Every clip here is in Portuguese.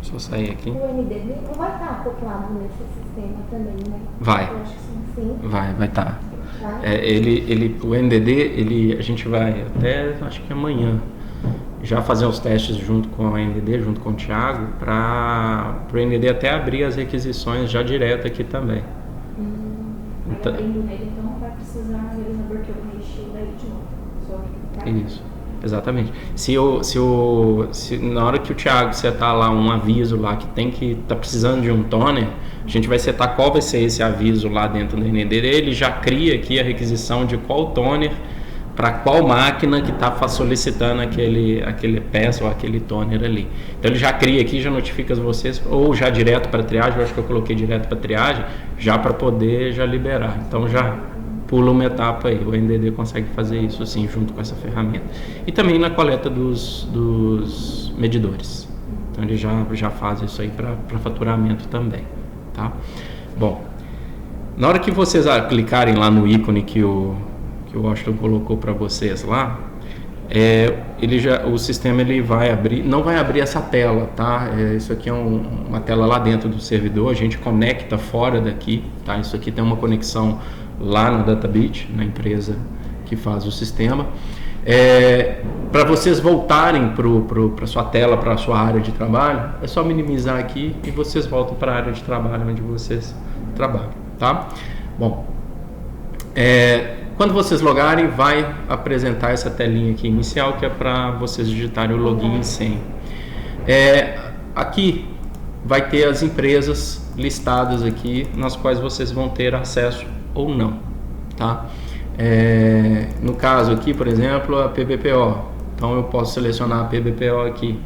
Só sair aqui. O NDD não vai estar acoplado nesse sistema também, né? Vai. Eu acho que sim. Vai estar. Vai? O NDD, a gente vai até, acho que amanhã, já fazer os testes junto com a NDD, junto com o Thiago, para o NDD até abrir as requisições já direto aqui também. Então, abrindo nele, então não vai precisar eles abrir o preencher daí de novo. Só tá? Isso, exatamente. Se na hora que o Thiago setar lá um aviso lá que tá precisando de um toner, a gente vai setar qual vai ser esse aviso lá dentro do NDD. Ele já cria aqui a requisição de qual toner para qual máquina que está solicitando aquele peça ou aquele toner ali. Então ele já cria aqui, já notifica vocês, ou já direto para triagem. Eu acho que eu coloquei direto para triagem, já para poder já liberar. Então já pula uma etapa aí. O NDD consegue fazer isso assim, junto com essa ferramenta. E também na coleta dos medidores. Então ele já faz isso aí para faturamento também. Tá? Bom, na hora que vocês clicarem lá no ícone que o Washington colocou para vocês lá, o sistema ele vai abrir, não vai abrir essa tela, tá? Isso aqui é uma tela lá dentro do servidor, a gente conecta fora daqui, tá? Isso aqui tem uma conexão lá na DataBit, na empresa que faz o sistema. Para vocês voltarem para sua tela, para a sua área de trabalho, é só minimizar aqui e vocês voltam para a área de trabalho onde vocês trabalham, tá? Bom, quando vocês logarem, vai apresentar essa telinha aqui inicial, que é para vocês digitarem o login e senha. Aqui vai ter as empresas listadas aqui, nas quais vocês vão ter acesso ou não, tá? No caso aqui, por exemplo, a PBPO. Então eu posso selecionar a PBPO aqui.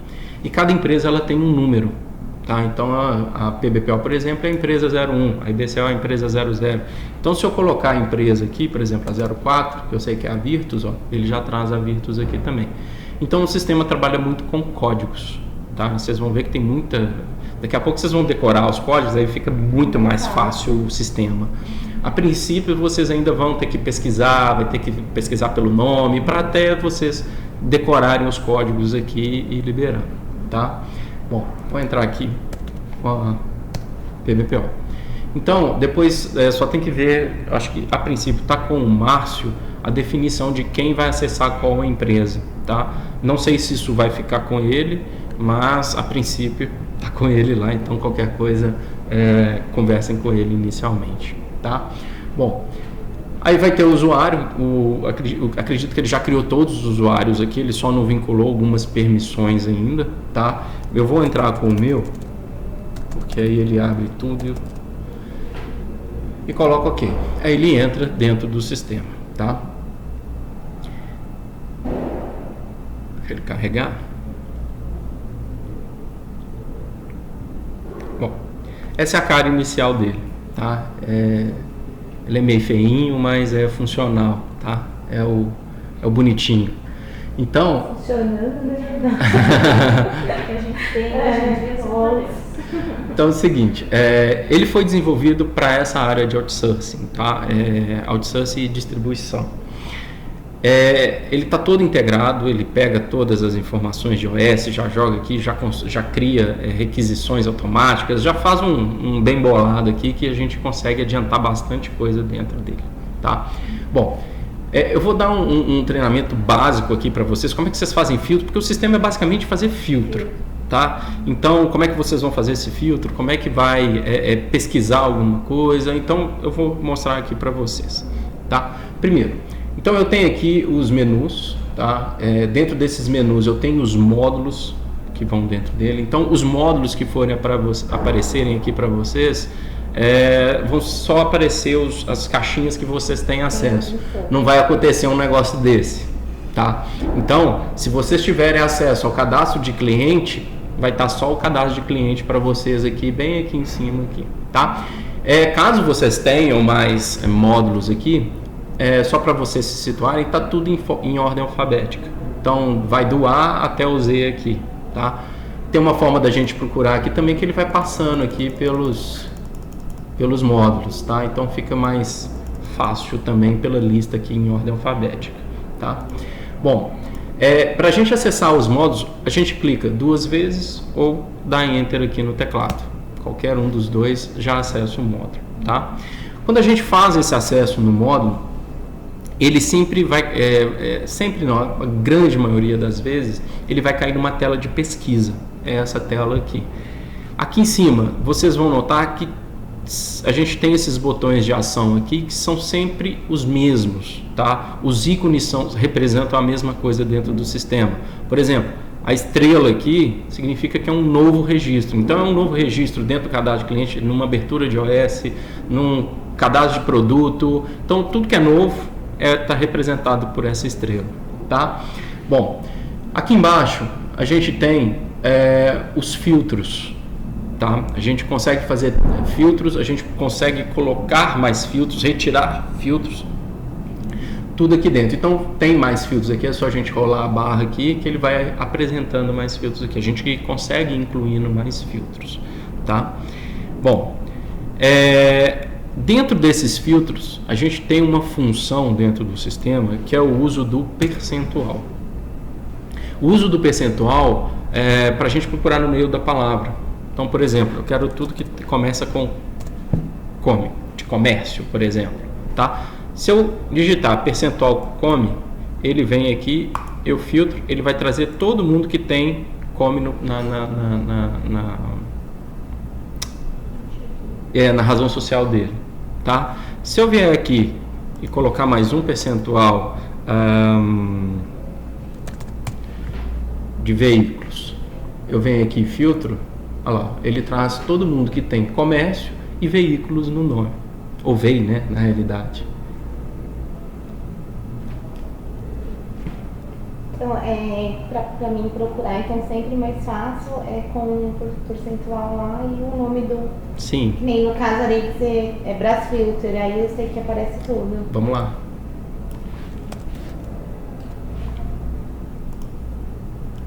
E cada empresa ela tem um número. Tá? Então a PBPO, por exemplo, é a empresa 01, a IBCO é a empresa 00. Então se eu colocar a empresa aqui, por exemplo, a 04, que eu sei que é a Virtus, ele já traz a Virtus aqui também. Então o sistema trabalha muito com códigos. Tá? Vocês vão ver que tem muita... Daqui a pouco vocês vão decorar os códigos, aí fica muito mais fácil o sistema. A princípio vocês ainda vão ter que pesquisar, vai ter que pesquisar pelo nome, para até vocês decorarem os códigos aqui e liberar. Tá? Bom, vou entrar aqui com a PBPO. Então, depois só tem que ver, acho que a princípio está com o Márcio a definição de quem vai acessar qual empresa, tá? Não sei se isso vai ficar com ele, mas a princípio está com ele lá, então qualquer coisa conversem com ele inicialmente, tá? Bom, aí vai ter o usuário, acredito que ele já criou todos os usuários aqui, ele só não vinculou algumas permissões ainda, tá? Eu vou entrar com o meu, porque aí ele abre tudo e coloca OK. Aí ele entra dentro do sistema, tá? Deixa ele carregar. Bom, essa é a cara inicial dele, tá? Ele é meio feinho, mas é funcional, tá? É o bonitinho. Então... Funcionando, né? Que a gente tem, Então é o seguinte, ele foi desenvolvido para essa área de outsourcing, tá? Outsourcing e distribuição. Ele está todo integrado, ele pega todas as informações de OS, já joga aqui, já cria requisições automáticas, já faz um bem bolado aqui que a gente consegue adiantar bastante coisa dentro dele, tá? Bom, eu vou dar um treinamento básico aqui para vocês, como é que vocês fazem filtro, porque o sistema é basicamente fazer filtro, tá? Então, como é que vocês vão fazer esse filtro, como é que vai pesquisar alguma coisa, então eu vou mostrar aqui para vocês, tá? Primeiro, então eu tenho aqui os menus, tá? Dentro desses menus eu tenho os módulos que vão dentro dele. Então os módulos que forem aparecerem aqui para vocês vão só aparecer as caixinhas que vocês têm acesso. Não vai acontecer um negócio desse, tá? Então se vocês tiverem acesso ao cadastro de cliente, vai estar só o cadastro de cliente para vocês aqui, bem aqui em cima aqui, tá? Caso vocês tenham mais módulos aqui, só para vocês se situarem, está tudo em ordem alfabética. Então vai do A até o Z aqui, tá? Tem uma forma da gente procurar aqui também, que ele vai passando aqui pelos módulos, tá? Então fica mais fácil também pela lista aqui em ordem alfabética, tá? Bom, Para a gente acessar os módulos, a gente clica 2 vezes ou dá Enter aqui no teclado. Qualquer um dos dois já acessa o módulo, tá? Quando a gente faz esse acesso no módulo, ele sempre vai, sempre não, a grande maioria das vezes, ele vai cair numa tela de pesquisa. É essa tela aqui. Aqui em cima, vocês vão notar que a gente tem esses botões de ação aqui que são sempre os mesmos, tá? Os ícones representam a mesma coisa dentro do sistema. Por exemplo, a estrela aqui significa que é um novo registro. Então é um novo registro dentro do cadastro de cliente, numa abertura de OS, num cadastro de produto. Então tudo que é novo está representado por essa estrela, tá? Bom, aqui embaixo a gente tem os filtros. Tá? A gente consegue fazer filtros, a gente consegue colocar mais filtros, retirar filtros, tudo aqui dentro. Então tem mais filtros aqui, é só a gente rolar a barra aqui que ele vai apresentando mais filtros aqui. A gente consegue incluindo mais filtros, tá? Bom, dentro desses filtros a gente tem uma função dentro do sistema que é o uso do percentual. O uso do percentual é para a gente procurar no meio da palavra. Então, por exemplo, eu quero tudo que começa com come, de comércio, por exemplo, tá? Se eu digitar percentual come, ele vem aqui, eu filtro, ele vai trazer todo mundo que tem come na razão social dele, tá? Se eu vier aqui e colocar mais um percentual de veículos, eu venho aqui e filtro. Olha lá, ele traz todo mundo que tem comércio e veículos no nome. Ou VEI, né, na realidade. Então, para mim procurar, então sempre mais fácil é com o percentual lá e o nome do... Sim. Que nem no caso ali que você é Brasfilter, aí eu sei que aparece tudo. Vamos lá.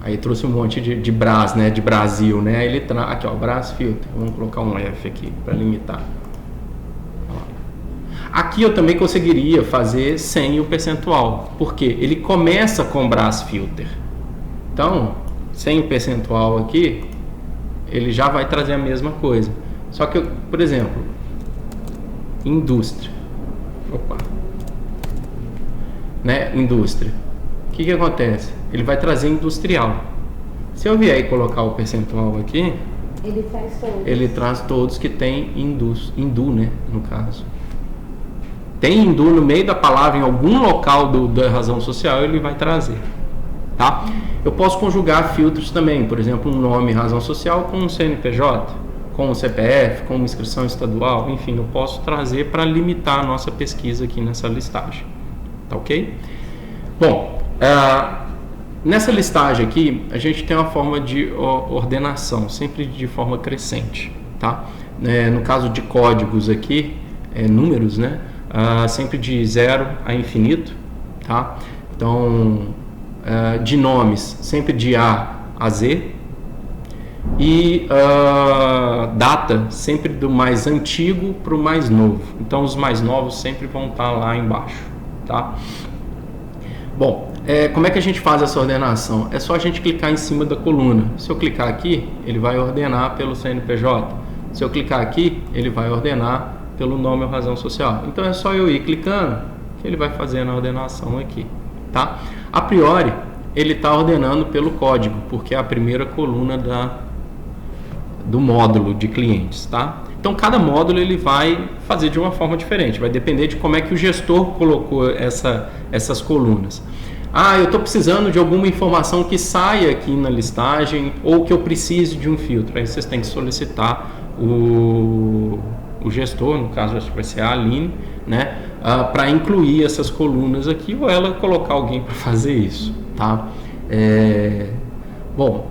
Aí trouxe um monte de Brás, né, de Brasil, né? Aí ele aqui, ó, Brasfilter. Vamos colocar um F aqui para limitar. Aqui eu também conseguiria fazer sem o percentual, porque ele começa com Brasfilter. Então, sem o percentual aqui, ele já vai trazer a mesma coisa. Só que, por exemplo, indústria. Opa. Né? Indústria. O que acontece? Ele vai trazer industrial. Se eu vier e colocar o percentual aqui, ele traz todos que tem hindu, né, no caso. Tem hindu no meio da palavra, em algum local da razão social, ele vai trazer. Tá? Eu posso conjugar filtros também, por exemplo, um nome razão social com um CNPJ, com um CPF, com uma inscrição estadual, enfim, eu posso trazer para limitar a nossa pesquisa aqui nessa listagem. Tá ok? Bom, nessa listagem aqui, a gente tem uma forma de ordenação, sempre de forma crescente, tá? No caso de códigos aqui, números, né? Sempre de 0 a infinito, tá? Então, de nomes, sempre de A a Z. E data, sempre do mais antigo para o mais novo. Então, os mais novos sempre vão estar lá embaixo, tá? Bom, como é que a gente faz essa ordenação? É só a gente clicar em cima da coluna. Se eu clicar aqui, ele vai ordenar pelo CNPJ. Se eu clicar aqui, ele vai ordenar pelo nome ou razão social. Então é só eu ir clicando que ele vai fazendo a ordenação aqui, tá? A priori, ele está ordenando pelo código, porque é a primeira coluna do módulo de clientes, tá? Então cada módulo ele vai fazer de uma forma diferente, vai depender de como é que o gestor colocou essas colunas. Eu estou precisando de alguma informação que saia aqui na listagem ou que eu precise de um filtro. Aí vocês têm que solicitar o gestor, no caso acho que vai ser a Aline, né, para incluir essas colunas aqui ou ela colocar alguém para fazer isso, tá? Bom,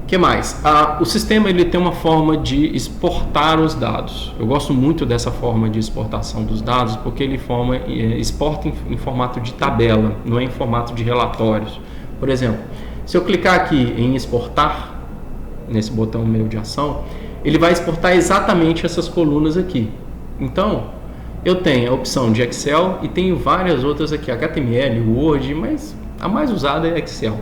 o que mais? O sistema ele tem uma forma de exportar os dados. Eu gosto muito dessa forma de exportação dos dados porque ele exporta em formato de tabela, não é em formato de relatórios. Por exemplo, se eu clicar aqui em exportar, nesse botão meu de ação, ele vai exportar exatamente essas colunas aqui. Então, eu tenho a opção de Excel e tenho várias outras aqui, HTML, Word, mas A mais usada é Excel,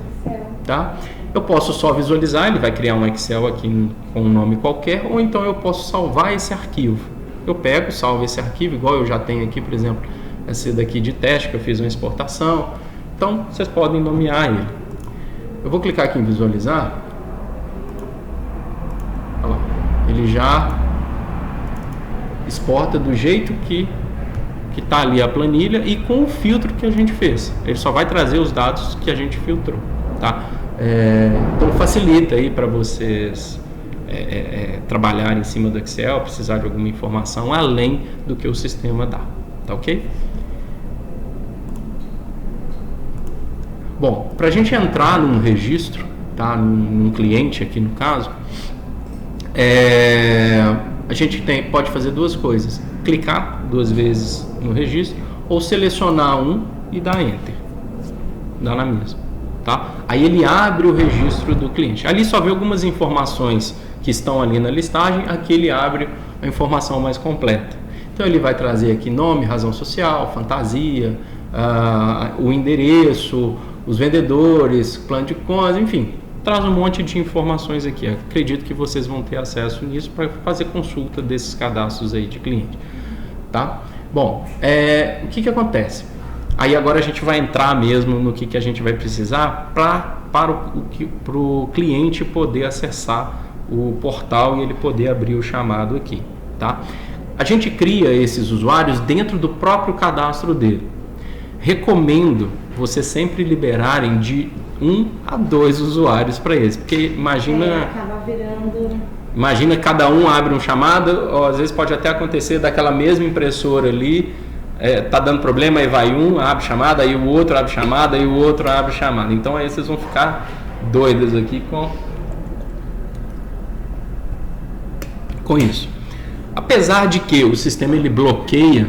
tá? Eu posso só visualizar, ele vai criar um Excel aqui com um nome qualquer, ou então eu posso salvar esse arquivo. Eu pego, salvo esse arquivo, igual eu já tenho aqui, por exemplo, esse daqui de teste, que eu fiz uma exportação. Então, vocês podem nomear ele. Eu vou clicar aqui em visualizar. Olha lá, ele já exporta do jeito que está ali a planilha e com o filtro que a gente fez. Ele só vai trazer os dados que a gente filtrou, tá? Então facilita aí para vocês trabalhar em cima do Excel, precisar de alguma informação além do que o sistema dá, tá ok? Bom, para a gente entrar num registro, tá? Num cliente aqui no caso, a gente pode fazer duas coisas: clicar 2 vezes no registro ou selecionar um e dar Enter, dá na mesma, tá? Aí ele abre o registro do cliente. Ali só vê algumas informações que estão ali na listagem, aqui ele abre a informação mais completa. Então ele vai trazer aqui nome, razão social, fantasia, o endereço, os vendedores, plano de contas, enfim, traz um monte de informações aqui. Acredito que vocês vão ter acesso nisso para fazer consulta desses cadastros aí de cliente, tá? Bom, o que acontece? Aí agora a gente vai entrar mesmo no que a gente vai precisar para o cliente poder acessar o portal e ele poder abrir o chamado aqui, tá? A gente cria esses usuários dentro do próprio cadastro dele. Recomendo vocês sempre liberarem de 1 a 2 usuários para eles, porque imagina cada um abre um chamado, ou às vezes pode até acontecer daquela mesma impressora ali, tá dando problema, aí vai um, abre chamada, aí o outro abre chamada, aí o outro abre chamada. Então aí vocês vão ficar doidos aqui com isso. Apesar de que o sistema ele bloqueia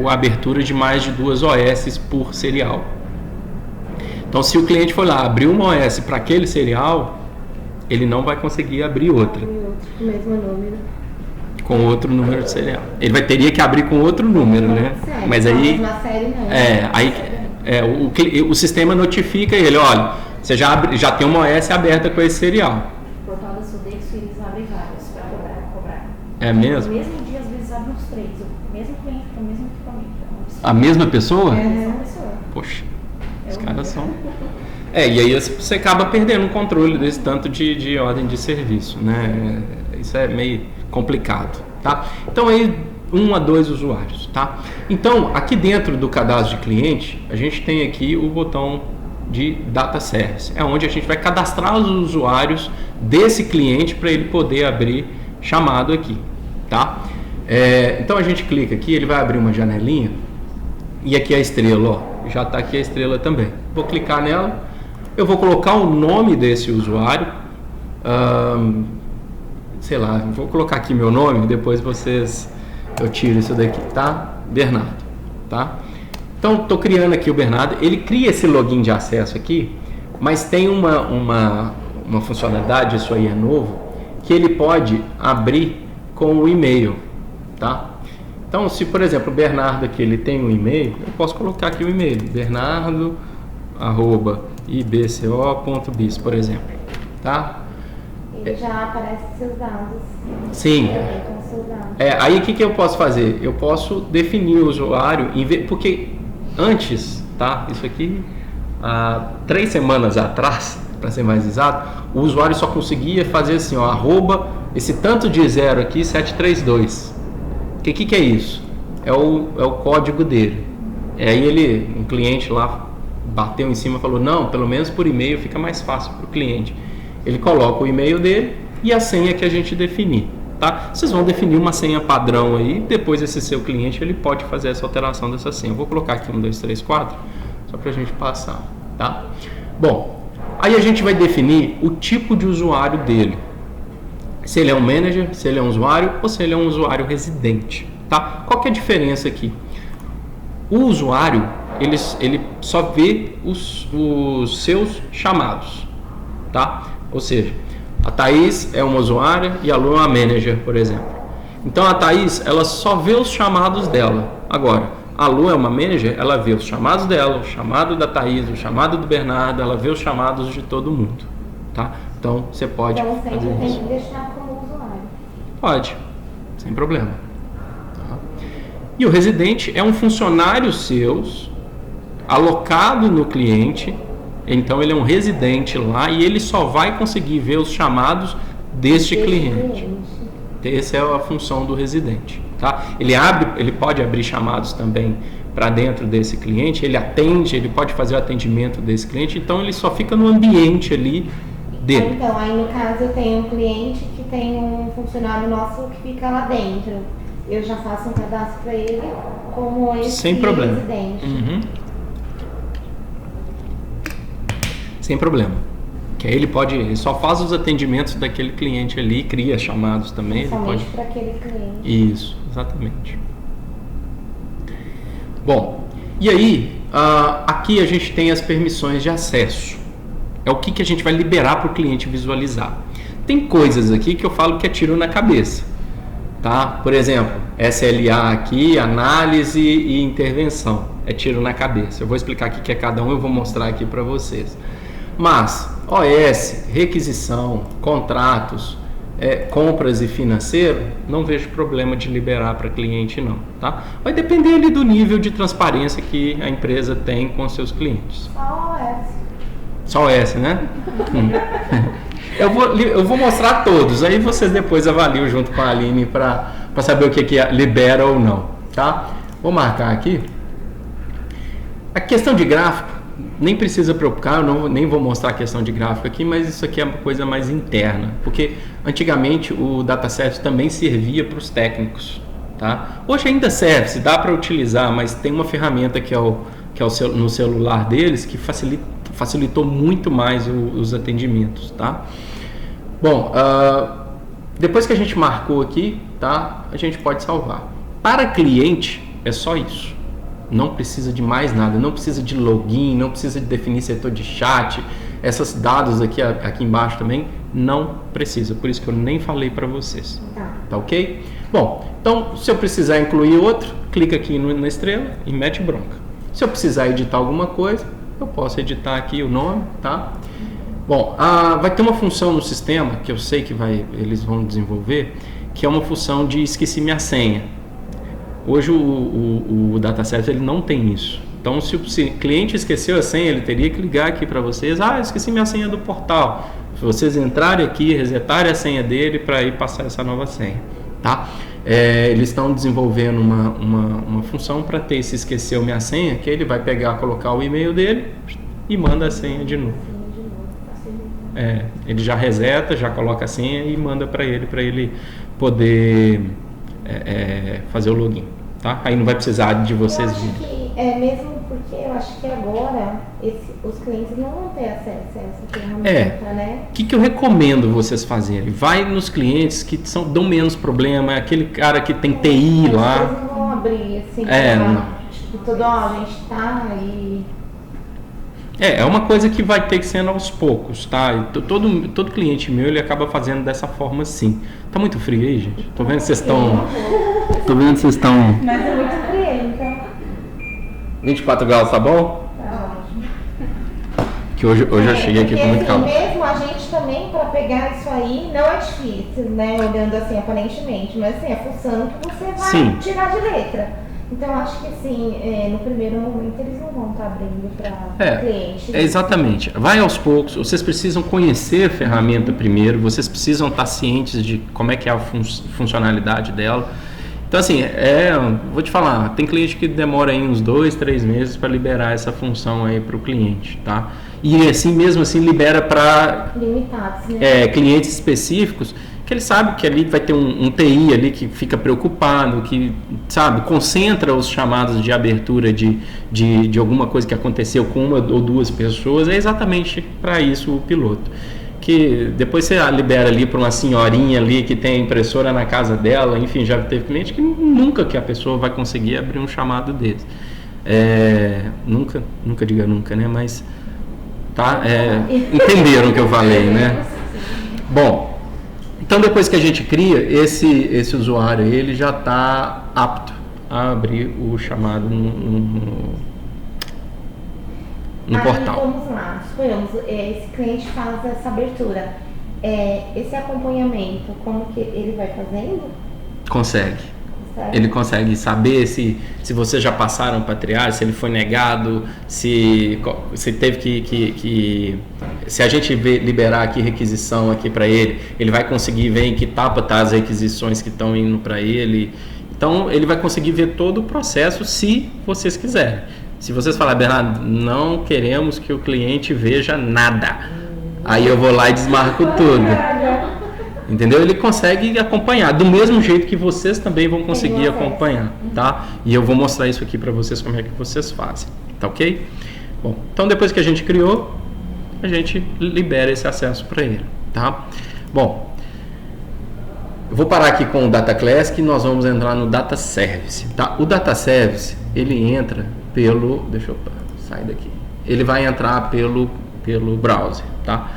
a abertura de mais de 2 OS por serial. Então, se o cliente for lá abrir uma OS para aquele serial, ele não vai conseguir abrir outra. Com o mesmo número. Com outro número de serial. Ele teria que abrir com outro número, né? Série, mas aí, na série não. o sistema notifica ele, olha, você já tem uma OS aberta com esse serial. O portal da Sodexo, eles abrem vários para cobrar. É mesmo? No mesmo dia, às vezes, abrem uns 3. O mesmo cliente com o mesmo equipamento. A mesma pessoa? É a mesma pessoa. Poxa, os caras são... e aí você acaba perdendo o controle desse tanto de ordem de serviço, né? Isso é meio complicado, tá? Então aí 1 a 2 usuários, tá? Então aqui dentro do cadastro de cliente a gente tem aqui o botão de Data Service, é onde a gente vai cadastrar os usuários desse cliente para ele poder abrir chamado aqui, tá? Então a gente clica aqui, ele vai abrir uma janelinha e aqui a estrela, ó, já está aqui a estrela também. Vou clicar nela, eu vou colocar o nome desse usuário, sei lá, vou colocar aqui meu nome, depois eu tiro isso daqui, tá? Bernardo, tá? Então, estou criando aqui o Bernardo, ele cria esse login de acesso aqui, mas tem uma funcionalidade, isso aí é novo, que ele pode abrir com o e-mail, tá? Então, se por exemplo o Bernardo aqui ele tem um e-mail, eu posso colocar aqui o e-mail, bernardo@ibco.biz, por exemplo, tá? Ele já aparece seus dados. Sim. Seus dados. Aí o que eu posso fazer? Eu posso definir o usuário, porque antes, tá? Isso aqui, há 3 semanas atrás, para ser mais exato, o usuário só conseguia fazer assim, ó, esse tanto de 0 aqui, 732. O que é isso? É o código dele. Aí um cliente lá bateu em cima e falou, não, pelo menos por e-mail fica mais fácil para o cliente. Ele coloca o e-mail dele e a senha que a gente definir, tá? Vocês vão definir uma senha padrão aí, depois esse seu cliente ele pode fazer essa alteração dessa senha. Eu vou colocar aqui 1, 2, 3, 4, só para a gente passar, tá? Bom, aí a gente vai definir o tipo de usuário dele. Se ele é um manager, se ele é um usuário ou se ele é um usuário residente, tá? Qual que é a diferença aqui? O usuário, ele só vê os seus chamados, tá? Ou seja, a Thaís é uma usuária e a Lu é uma manager, por exemplo. Então a Thaís, ela só vê os chamados dela. Agora, a Lu é uma manager, ela vê os chamados dela, o chamado da Thaís, o chamado do Bernardo, ela vê os chamados de todo mundo, tá? Então, você pode então, sempre fazer tem isso. que deixar como usuário. Pode, sem problema. Tá? E o residente é um funcionário seu, alocado no cliente, então ele é um residente lá e ele só vai conseguir ver os chamados deste cliente. Essa é a função do residente. Tá? Ele pode abrir chamados também para dentro desse cliente, ele atende, ele pode fazer o atendimento desse cliente, então ele só fica no ambiente ali dele. Então, aí no caso eu tenho um cliente que tem um funcionário nosso que fica lá dentro. Eu já faço um cadastro para ele como esse sem problema. residente. Uhum. Sem problema. Que aí ele só faz os atendimentos daquele cliente ali, cria chamados também. Somente para aquele cliente. Isso, exatamente. Bom, e aí, aqui a gente tem as permissões de acesso. É o que a gente vai liberar para o cliente visualizar. Tem coisas aqui que eu falo que é tiro na cabeça. Tá? Por exemplo, SLA aqui, análise e intervenção. É tiro na cabeça. Eu vou explicar aqui que é cada um, eu vou mostrar aqui para vocês. Mas OS, requisição, contratos, compras e financeiro, não vejo problema de liberar para cliente não, tá? Vai depender ali do nível de transparência que a empresa tem com seus clientes. Só OS. Só OS, né? Eu vou mostrar todos, aí vocês depois avaliam junto com a Aline para saber o que libera ou não, tá? Vou marcar aqui. A questão de gráfico, nem precisa preocupar, nem vou mostrar a questão de gráfico aqui, mas isso aqui é uma coisa mais interna, porque antigamente o dataset também servia para os técnicos, tá? Hoje ainda serve, se dá para utilizar, mas tem uma ferramenta que é no celular deles que facilitou muito mais os atendimentos, tá? Bom, depois que a gente marcou aqui, tá? A gente pode salvar. Para cliente é só isso. Não precisa de mais nada, não precisa de login, não precisa de definir setor de chat, esses dados aqui embaixo também não precisa, por isso que eu nem falei para vocês. Tá ok? Bom, então se eu precisar incluir outro, clica aqui na estrela e mete bronca. Se eu precisar editar alguma coisa, eu posso editar aqui o nome, tá? Bom, vai ter uma função no sistema que eu sei que eles vão desenvolver, que é uma função de esqueci minha senha. Hoje o dataset ele não tem isso. Então, se o cliente esqueceu a senha, ele teria que ligar aqui para vocês. Eu esqueci minha senha do portal. Se vocês entrarem aqui, resetarem a senha dele para ir passar essa nova senha, tá? Eles estão desenvolvendo uma função para ter esse esqueceu minha senha, que ele vai pegar, colocar o e-mail dele e manda a senha de novo. Ele já reseta, já coloca a senha e manda para ele poder fazer o login, tá? Aí não vai precisar de vocês virem. Mesmo porque eu acho que agora os clientes não vão ter acesso a essa ferramenta, né? O que eu recomendo vocês fazerem? Vai nos clientes que dão menos problema, aquele cara que tem TI lá. Eles não vão abrir assim, tipo, a gente tá aí. É uma coisa que vai ter que ser aos poucos, tá? Todo cliente meu, ele acaba fazendo dessa forma sim. Tá muito frio aí, gente? Tô vendo que vocês estão... Mas é muito frio, então... 24 graus, tá bom? Tá ótimo. Que hoje eu cheguei aqui com muito calor. Mesmo a gente também, para pegar isso aí, não é difícil, né? Olhando assim, aparentemente. Mas assim, é função que você vai tirar de letra. Então, acho que assim, no primeiro momento eles não vão estar abrindo para cliente. Exatamente. Vai aos poucos. Vocês precisam conhecer a ferramenta primeiro. Vocês precisam estar cientes de como é que é a funcionalidade dela. Então, assim, vou te falar, tem cliente que demora aí uns 2, 3 meses para liberar essa função aí para o cliente, tá? E assim, mesmo assim, libera para limitados, né? Clientes específicos, que ele sabe que ali vai ter um TI ali que fica preocupado, que, sabe, concentra os chamados de abertura de alguma coisa que aconteceu com uma ou duas pessoas. É exatamente para isso o piloto. Que depois você libera ali para uma senhorinha ali que tem a impressora na casa dela, enfim, já teve cliente que nunca que a pessoa vai conseguir abrir um chamado desse. Nunca diga nunca, né? Mas, tá? Entenderam o que eu falei, né? Bom, então depois que a gente cria, esse usuário ele já está apto a abrir o chamado no portal. Vamos lá, suponhamos, esse cliente faz essa abertura. Esse acompanhamento, como que ele vai fazendo? Consegue. Ele consegue saber se vocês já passaram para triagem, se ele foi negado, se teve que se a gente liberar aqui requisição aqui para ele, ele vai conseguir ver em que etapa tá as requisições que estão indo para ele. Então ele vai conseguir ver todo o processo se vocês quiserem. Se vocês falarem, Bernardo, não queremos que o cliente veja nada, aí eu vou lá e desmarco tudo. Entendeu? Ele consegue acompanhar, do mesmo jeito que vocês também vão conseguir acompanhar, tá? E eu vou mostrar isso aqui para vocês, como é que vocês fazem, tá ok? Bom, então depois que a gente criou, a gente libera esse acesso para ele, tá? Bom, eu vou parar aqui com o Data Classic e nós vamos entrar no Data Service, tá? O Data Service, ele entra pelo... Deixa eu sair daqui. Ele vai entrar pelo browser, tá?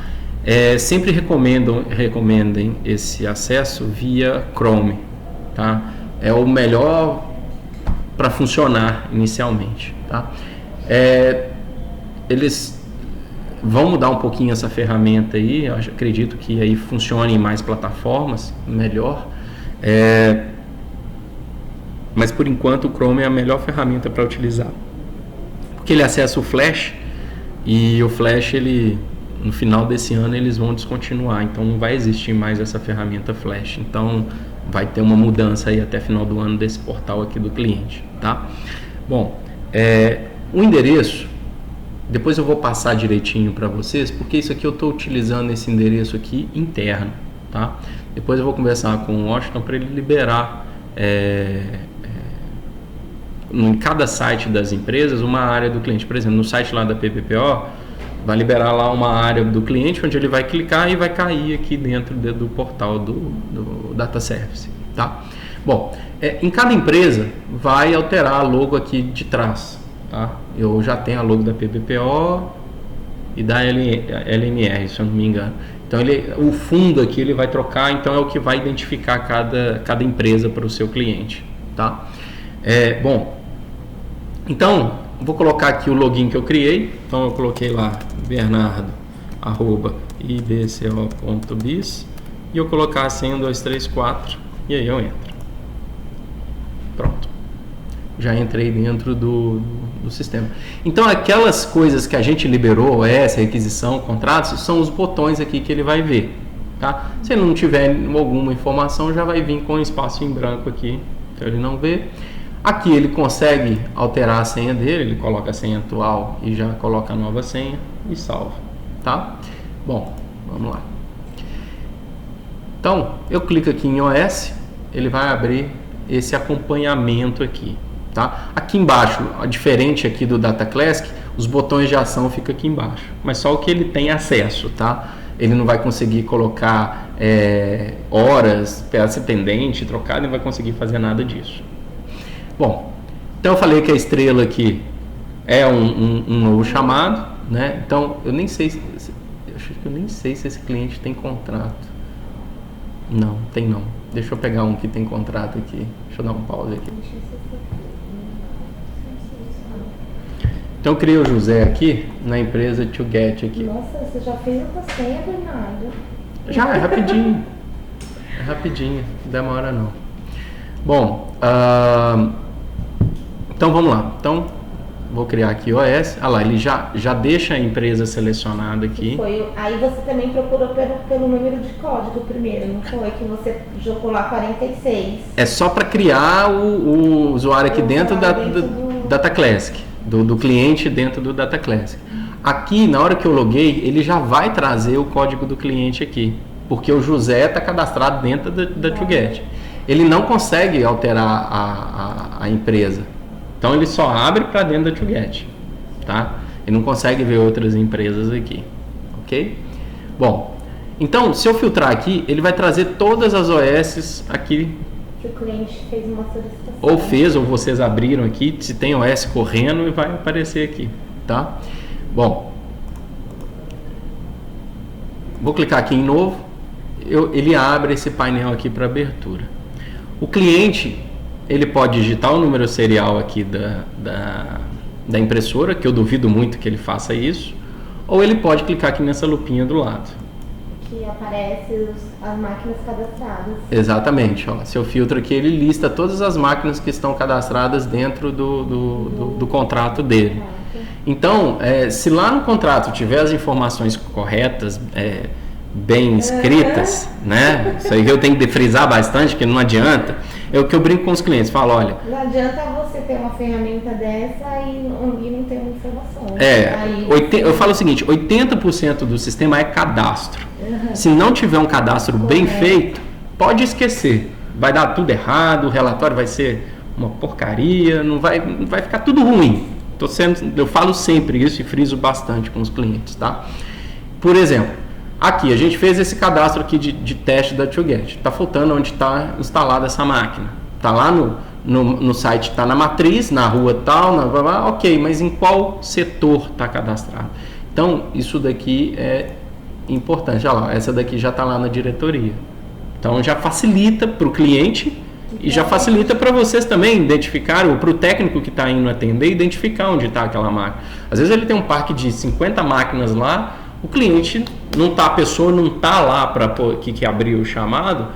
Sempre recomendem esse acesso via Chrome, tá? É o melhor para funcionar inicialmente, tá? Eles vão mudar um pouquinho essa ferramenta aí, eu acredito que aí funcione em mais plataformas, melhor. Mas por enquanto o Chrome é a melhor ferramenta para utilizar, porque ele acessa o Flash, e o Flash, ele, no final desse ano, eles vão descontinuar, então não vai existir mais essa ferramenta Flash, então vai ter uma mudança aí até final do ano desse portal aqui do cliente, tá? Bom, o endereço, depois eu vou passar direitinho para vocês, porque isso aqui eu estou utilizando esse endereço aqui interno, tá? Depois eu vou conversar com o Washington para ele liberar em cada site das empresas uma área do cliente. Por exemplo, no site lá da PBPO vai liberar lá uma área do cliente onde ele vai clicar e vai cair aqui dentro do portal do Data Service, tá? Bom, em cada empresa vai alterar a logo aqui de trás, tá? Eu já tenho a logo da PBPO e da LMR, se eu não me engano. Então o fundo aqui ele vai trocar, então é o que vai identificar cada empresa para o seu cliente, tá? Bom, então vou colocar aqui o login que eu criei. Então eu coloquei lá bernardo@ibco.biz e eu colocar a senha 1234 e aí eu entro. Pronto, já entrei dentro do sistema. Então aquelas coisas que a gente liberou, OS, requisição, contratos, são os botões aqui que ele vai ver, tá? Se ele não tiver alguma informação, já vai vir com um espaço em branco aqui, então ele não vê. Aqui ele consegue alterar a senha dele, ele coloca a senha atual e já coloca a nova senha e salva, tá? Bom, vamos lá. Então, eu clico aqui em OS, ele vai abrir esse acompanhamento aqui, tá? Aqui embaixo, diferente aqui do Data Classic, os botões de ação ficam aqui embaixo, mas só o que ele tem acesso, tá? Ele não vai conseguir colocar horas, peça pendente, trocado, não vai conseguir fazer nada disso. Bom, então eu falei que a estrela aqui é um novo chamado, né? Então eu nem sei se esse cliente tem contrato. Não, tem não. Deixa eu pegar um que tem contrato aqui. Deixa eu dar um pause aqui. Então eu criei o José aqui na empresa To Get aqui. Nossa, você já fez outra senha, Bernardo? Já, é rapidinho. É rapidinho, não demora não. Bom, então vamos lá. Então vou criar aqui OS. Olha lá, ele já deixa a empresa selecionada aqui. Aí você também procurou pelo número de código primeiro, não foi? Que você jogou lá 46. É só para criar o usuário aqui dentro do Data Classic, do cliente dentro do Data Classic. Aqui, na hora que eu loguei, ele já vai trazer o código do cliente aqui, porque o José está cadastrado dentro da To Get. Ele não consegue alterar a empresa. Então ele só abre para dentro da To Get, tá? Ele não consegue ver outras empresas aqui, ok? Bom, então se eu filtrar aqui, ele vai trazer todas as OS aqui. Que o cliente fez uma solicitação. Ou fez, ou vocês abriram aqui, se tem OS correndo, vai aparecer aqui, tá? Bom, vou clicar aqui em novo, ele abre esse painel aqui para abertura. O cliente, ele pode digitar o número serial aqui da impressora, que eu duvido muito que ele faça isso, ou ele pode clicar aqui nessa lupinha do lado. Que aparece as máquinas cadastradas. Exatamente. Ó, seu filtro aqui, ele lista todas as máquinas que estão cadastradas dentro do contrato dele. Então, se lá no contrato tiver as informações corretas, bem escritas, né? Isso aí eu tenho que frisar bastante, que não adianta. É o que eu brinco com os clientes, falo, olha... Não adianta você ter uma ferramenta dessa e não ter uma informação. Eu falo o seguinte, 80% do sistema é cadastro. Se não tiver um cadastro bem feito, pode esquecer. Vai dar tudo errado, o relatório vai ser uma porcaria, vai ficar tudo ruim. Eu falo sempre isso e friso bastante com os clientes, tá? Por exemplo, aqui a gente fez esse cadastro aqui de teste da ToGet. Está faltando onde está instalada essa máquina. Está lá no site, está na matriz, na rua tal, ok, mas em qual setor está cadastrado? Então, isso daqui é importante. Olha lá, essa daqui já está lá na diretoria. Então, já facilita para o cliente e já facilita para vocês também identificar, ou para o técnico que está indo atender, identificar onde está aquela máquina. Às vezes ele tem um parque de 50 máquinas lá, o cliente a pessoa não está lá para que abriu o chamado,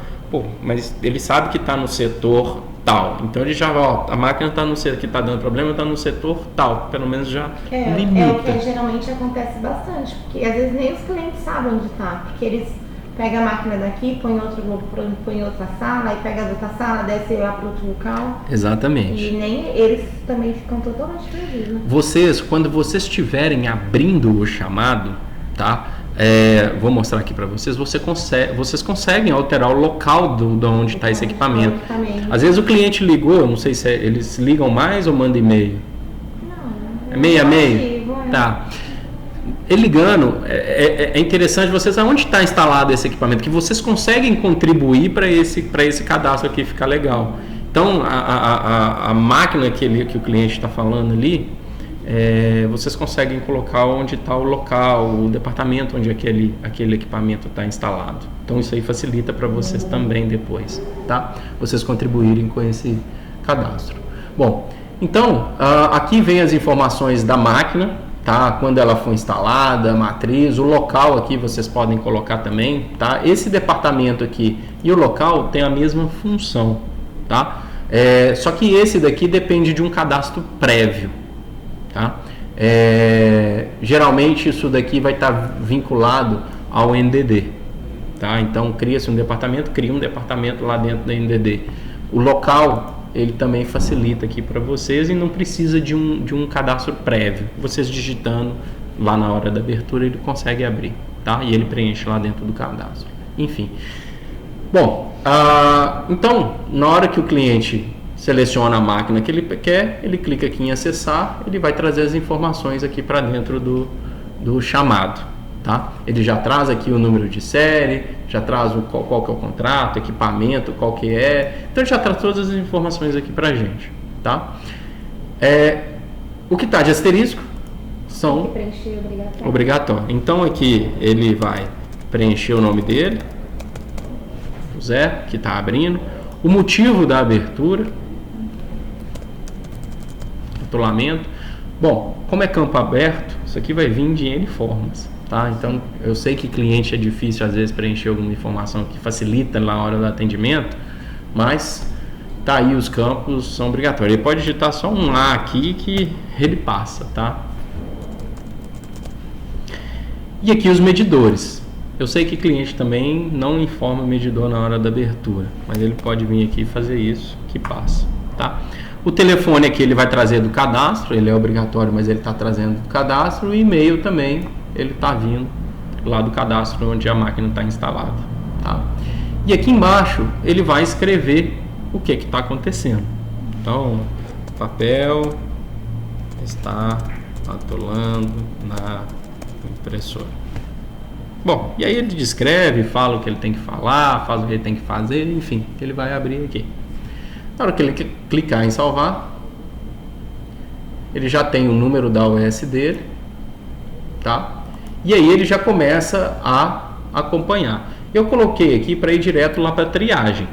mas ele sabe que está no setor tal. Então ele já a máquina está no setor que está dando problema, está no setor tal. Pelo menos já limita. É o que geralmente acontece bastante, porque às vezes nem os clientes sabem onde está, porque eles pegam a máquina daqui, põe em outra sala, aí pega a outra sala, desce lá para outro local. Exatamente. E nem eles também ficam totalmente perdidos. Vocês, quando vocês estiverem abrindo o chamado, tá? Vou mostrar aqui para vocês. Vocês conseguem alterar o local de onde está esse equipamento. Às vezes o cliente ligou, não sei se eles ligam mais ou mandam e-mail. Não. É meio a meio? Tá. Ele ligando, é interessante vocês aonde está instalado esse equipamento, que vocês conseguem contribuir para esse cadastro aqui ficar legal. Então a máquina que o cliente está falando ali, vocês conseguem colocar onde está o local, o departamento onde aquele equipamento está instalado. Então isso aí facilita para vocês também depois, tá? Vocês contribuírem com esse cadastro. Bom, então aqui vem as informações da máquina, tá? Quando ela foi instalada, a matriz, o local aqui vocês podem colocar também, tá? Esse departamento aqui e o local tem a mesma função, tá? Só que esse daqui depende de um cadastro prévio. Tá? Geralmente isso daqui vai estar vinculado ao NDD, tá? Então cria-se um departamento, cria um departamento lá dentro da NDD. O local ele também facilita aqui para vocês e não precisa de um cadastro prévio. Vocês digitando lá na hora da abertura ele consegue abrir, tá? E ele preenche lá dentro do cadastro. Enfim. Bom, então na hora que o cliente seleciona a máquina que ele quer, ele clica aqui em acessar, ele vai trazer as informações aqui para dentro do chamado, tá? Ele já traz aqui o número de série, já traz qual que é o contrato, equipamento, qual que é, então ele já traz todas as informações aqui para a gente, tá? O que está de asterisco são obrigatório. Então aqui ele vai preencher o nome dele, José, que está abrindo, o motivo da abertura, rotulamento. Bom, como é campo aberto, isso aqui vai vir de N formas, tá? Então, eu sei que cliente é difícil às vezes preencher alguma informação que facilita na hora do atendimento, mas tá aí, os campos são obrigatórios. Ele pode digitar só um A aqui que ele passa, tá? E aqui os medidores. Eu sei que cliente também não informa o medidor na hora da abertura, mas ele pode vir aqui e fazer isso que passa, tá? O telefone aqui ele vai trazer do cadastro, ele é obrigatório, mas ele está trazendo do cadastro. O e-mail também, ele está vindo lá do cadastro onde a máquina está instalada, tá? E aqui embaixo ele vai escrever o que está acontecendo. Então, papel está atolando na impressora. Bom, e aí ele descreve, fala o que ele tem que falar, faz o que ele tem que fazer, enfim, ele vai abrir aqui. Na hora que ele clicar em salvar, ele já tem o número da OS dele, tá? E aí ele já começa a acompanhar. Eu coloquei aqui para ir direto lá para a triagem.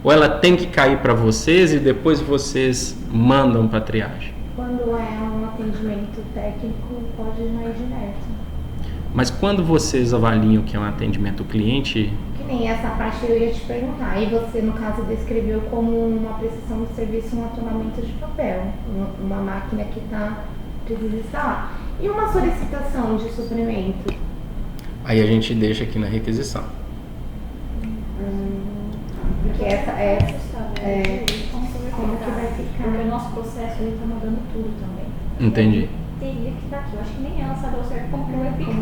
Ou ela tem que cair para vocês e depois vocês mandam para triagem? Quando é um atendimento técnico, pode ir mais direto. Mas quando vocês avaliam que é um atendimento cliente... Que nem essa parte eu ia te perguntar. Aí você, no caso, descreveu como uma prestação de serviço, um atonamento de papel. Uma máquina que precisa instalar. E uma solicitação de suprimento? Aí a gente deixa aqui na requisição. Porque como que vai ficar? Porque o nosso processo ele está mudando tudo também. Entendi. Teria que estar aqui. Eu acho que nem ela sabe ao certo como que vai ficar.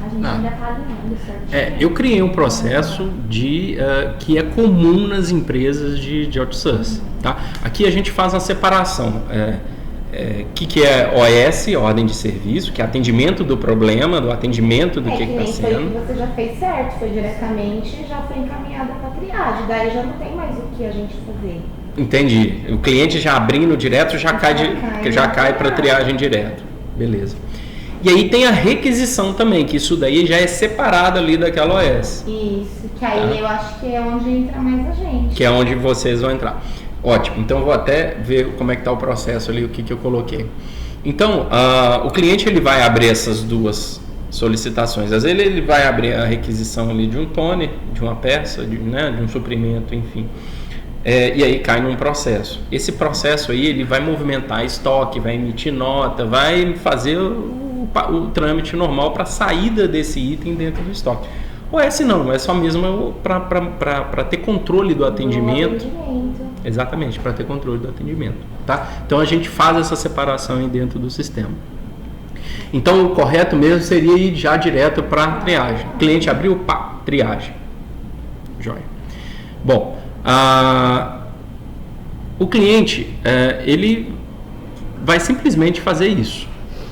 A gente ainda está alinhando certo. Eu criei um processo que é comum nas empresas de outsourcing. Tá? Aqui a gente faz a separação. Que é OS, ordem de serviço, que é atendimento do problema, do atendimento do que está sendo. Foi que você já fez certo, foi diretamente, já foi encaminhado para triagem, daí já não tem mais o que a gente fazer. Entendi. O cliente já abrindo direto já cai para triagem direto. Beleza. E aí tem a requisição também, que isso daí já é separado ali daquela OS. Isso, que aí eu acho que é onde entra mais a gente. Que é onde vocês vão entrar. Ótimo, então eu vou até ver como é que está o processo ali, o que eu coloquei. Então, o cliente ele vai abrir essas duas solicitações. Às vezes ele vai abrir a requisição ali de um toner, de uma peça, de um suprimento, enfim. E aí cai num processo.Esse processo aí ele vai movimentar estoque, vai emitir nota, vai fazer o trâmite normal para a saída desse item dentro do estoque. OS não, é só mesmo para ter controle do atendimento. Exatamente, para ter controle do atendimento. Tá? Então a gente faz essa separação aí dentro do sistema. Então o correto mesmo seria ir já direto para a triagem. O cliente abriu, pá, triagem. Joia. Bom, o cliente ele vai simplesmente fazer isso.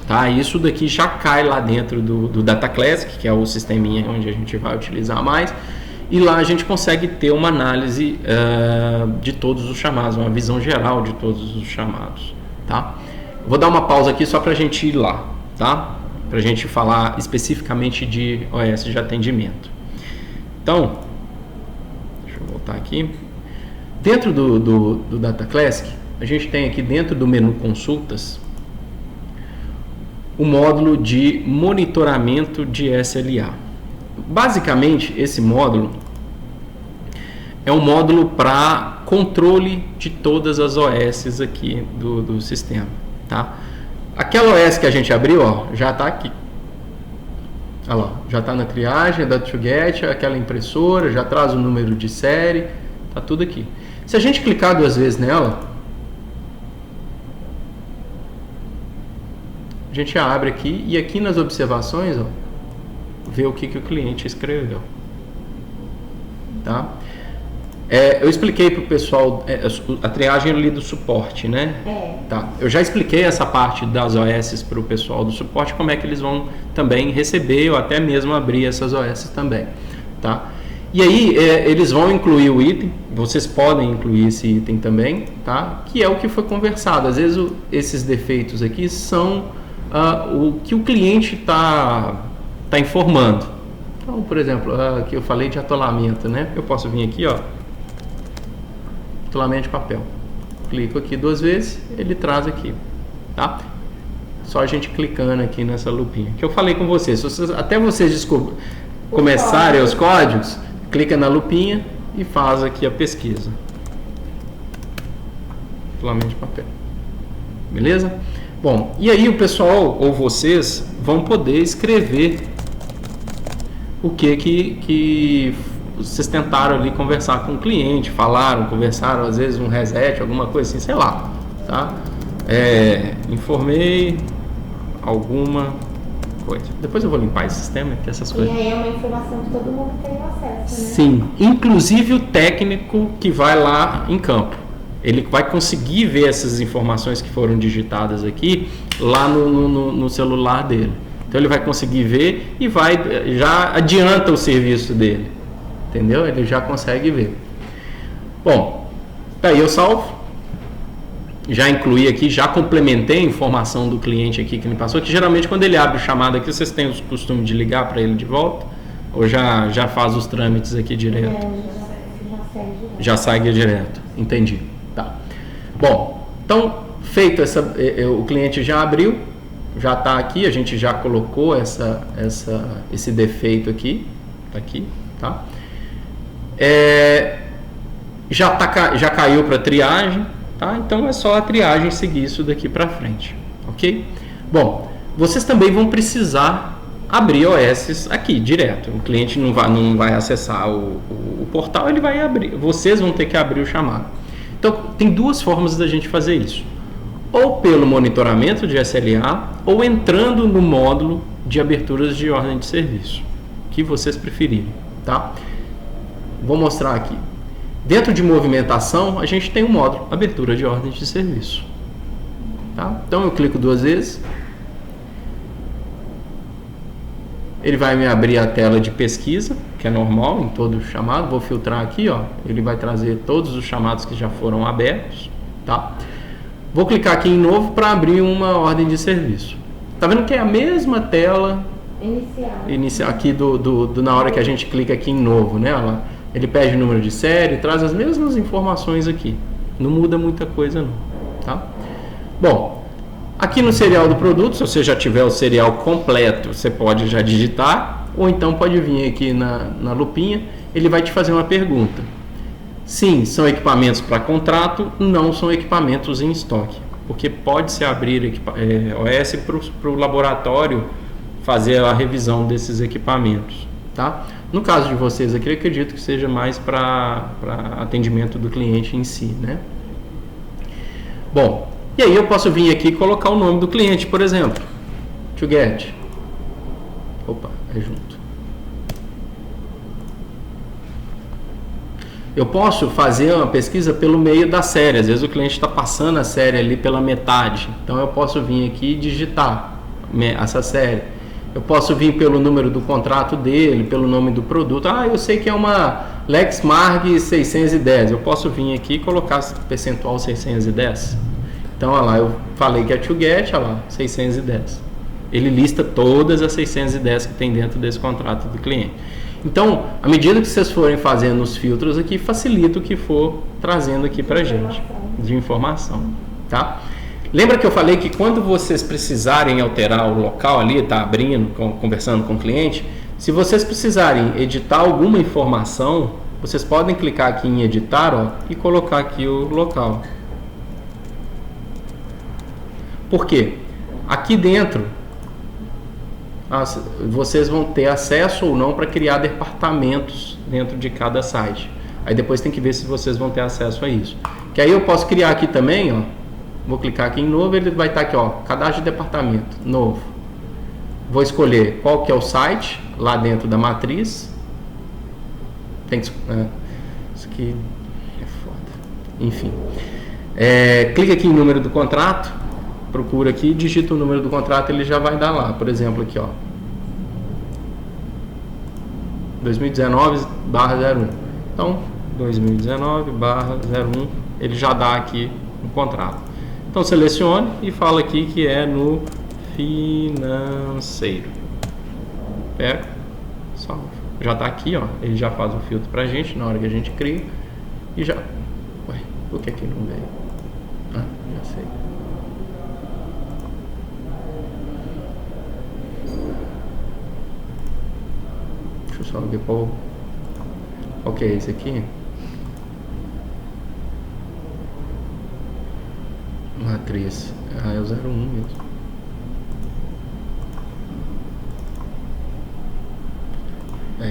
Tá? Isso daqui já cai lá dentro do Data Classic, que é o sisteminha onde a gente vai utilizar mais, e lá a gente consegue ter uma análise de todos os chamados, uma visão geral de todos os chamados. Tá? Vou dar uma pausa aqui só para a gente ir lá, tá? Para a gente falar especificamente de OS de atendimento. Então, deixa eu voltar aqui. Dentro do Data Classic, a gente tem aqui dentro do menu Consultas o módulo de monitoramento de SLA. Basicamente, esse módulo é um módulo para controle de todas as OS aqui do sistema. Tá? Aquela OS que a gente abriu, ó, já está aqui. Olha lá, já está na triagem, da ToGet, aquela impressora, já traz o número de série, está tudo aqui. Se a gente clicar 2 vezes nela, a gente abre aqui e aqui nas observações, ó, vê o que o cliente escreveu. Tá? Eu expliquei para o pessoal a triagem ali do suporte, né? Tá. Eu já expliquei essa parte das OS para o pessoal do suporte, como é que eles vão também receber ou até mesmo abrir essas OS também. Tá? E aí eles vão incluir o item, vocês podem incluir esse item também, tá? Que é o que foi conversado. Às vezes esses defeitos aqui são o que o cliente está informando. Então, por exemplo, aqui eu falei de atolamento, né? Eu posso vir aqui, ó, atolamento de papel. Clico aqui 2 vezes, ele traz aqui, tá? Só a gente clicando aqui nessa lupinha. Que eu falei com vocês, até vocês começarem os códigos, clica na lupinha e faz aqui a pesquisa. Atolamento de papel. Beleza? Bom, e aí o pessoal ou vocês vão poder escrever o que vocês tentaram ali conversar com o cliente, conversaram às vezes um reset, alguma coisa assim, sei lá, tá? Informei alguma coisa. Depois eu vou limpar esse sistema, que essas coisas. E aí é uma informação que todo mundo tem acesso, né? Sim, inclusive o técnico que vai lá em campo. Ele vai conseguir ver essas informações que foram digitadas aqui lá no celular dele. Então ele vai conseguir ver e já adianta o serviço dele. Entendeu? Ele já consegue ver. Bom, aí eu salvo. Já incluí aqui, já complementei a informação do cliente aqui que me passou, que geralmente quando ele abre o chamado aqui, vocês têm o costume de ligar para ele de volta? Ou já faz os trâmites aqui direto? Já Já segue direto. Entendi. Tá. Bom, então, feito o cliente já abriu, já está aqui, a gente já colocou esse defeito aqui, tá? Já caiu para triagem, tá? Então é só a triagem seguir isso daqui para frente, ok? Bom, vocês também vão precisar abrir OS aqui direto. O cliente não vai acessar o portal, ele vai abrir. Vocês vão ter que abrir o chamado. Então tem duas formas da gente fazer isso: ou pelo monitoramento de SLA, ou entrando no módulo de aberturas de ordem de serviço, que vocês preferirem, tá? Vou mostrar aqui. Dentro de movimentação, a gente tem um módulo abertura de ordem de serviço, tá? Então eu clico 2 vezes. Ele vai me abrir a tela de pesquisa, que é normal em todo chamado. Vou filtrar aqui, ó. Ele vai trazer todos os chamados que já foram abertos, tá? Vou clicar aqui em novo para abrir uma ordem de serviço. Tá vendo que é a mesma tela inicial aqui na hora que a gente clica aqui em novo, né? Ele pede o número de série, traz as mesmas informações aqui. Não muda muita coisa não, tá? Bom, aqui no serial do produto, se você já tiver o serial completo, você pode já digitar, ou então pode vir aqui na lupinha, ele vai te fazer uma pergunta. Sim, são equipamentos para contrato, não são equipamentos em estoque, porque pode-se abrir OS para o laboratório fazer a revisão desses equipamentos, tá? No caso de vocês aqui, eu acredito que seja mais para atendimento do cliente em si, né? Bom, e aí eu posso vir aqui e colocar o nome do cliente, por exemplo, to get. Opa, é junto. Eu posso fazer uma pesquisa pelo meio da série. Às vezes o cliente está passando a série ali pela metade. Então eu posso vir aqui e digitar essa série. Eu posso vir pelo número do contrato dele, pelo nome do produto. Eu sei que é uma Lexmark 610. Eu posso vir aqui e colocar percentual 610. Então, olha lá, eu falei que é to get, olha lá, 610. Ele lista todas as 610 que tem dentro desse contrato do cliente. Então, à medida que vocês forem fazendo os filtros aqui, facilita o que for trazendo aqui pra gente de informação, tá? Lembra que eu falei que quando vocês precisarem alterar o local ali, tá abrindo, conversando com o cliente, se vocês precisarem editar alguma informação, vocês podem clicar aqui em editar, ó, e colocar aqui o local. Por quê? Aqui dentro, vocês vão ter acesso ou não para criar departamentos dentro de cada site. Aí depois tem que ver se vocês vão ter acesso a isso. Que aí eu posso criar aqui também, ó. Vou clicar aqui em novo, ele vai estar aqui, ó, cadastro de departamento, novo. Vou escolher qual que é o site lá dentro da matriz. Tem que, isso aqui é foda. Enfim. Clica aqui em número do contrato, procura aqui, digita o número do contrato, ele já vai dar lá. Por exemplo, aqui, ó, 2019/01. Então, 2019/01, ele já dá aqui o contrato. Então selecione e fala aqui que é no financeiro. Pega, salva. Já está aqui, ó. Ele já faz o filtro pra gente na hora que a gente cria. E já. Ué, por que aqui não veio? Já sei. Deixa eu só ver qual que é esse aqui. Matriz. É o 01 mesmo.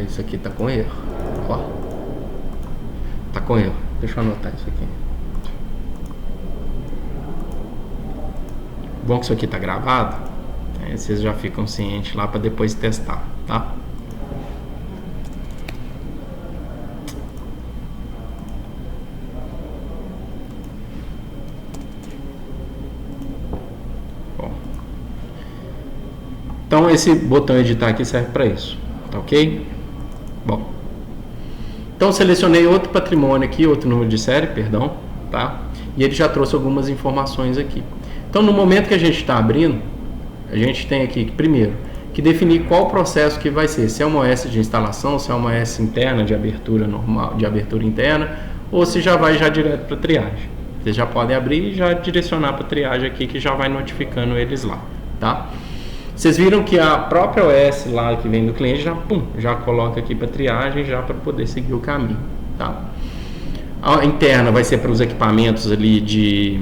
Isso aqui tá com erro. Ó. Tá com erro. Deixa eu anotar isso aqui. Bom que isso aqui tá gravado. Vocês já ficam cientes lá para depois testar, tá? Então esse botão editar aqui serve para isso, tá ok? Bom, então selecionei outro patrimônio aqui, outro número de série, perdão, tá? E ele já trouxe algumas informações aqui. Então no momento que a gente está abrindo, a gente tem aqui, primeiro, que definir qual processo que vai ser, se é uma OS de instalação, se é uma OS interna de abertura normal, de abertura interna, ou se já vai direto para triagem. Vocês já podem abrir e já direcionar para triagem aqui, que já vai notificando eles lá, tá? Vocês viram que a própria OS lá que vem do cliente já coloca aqui para triagem, já para poder seguir o caminho, tá? A interna vai ser para os equipamentos ali de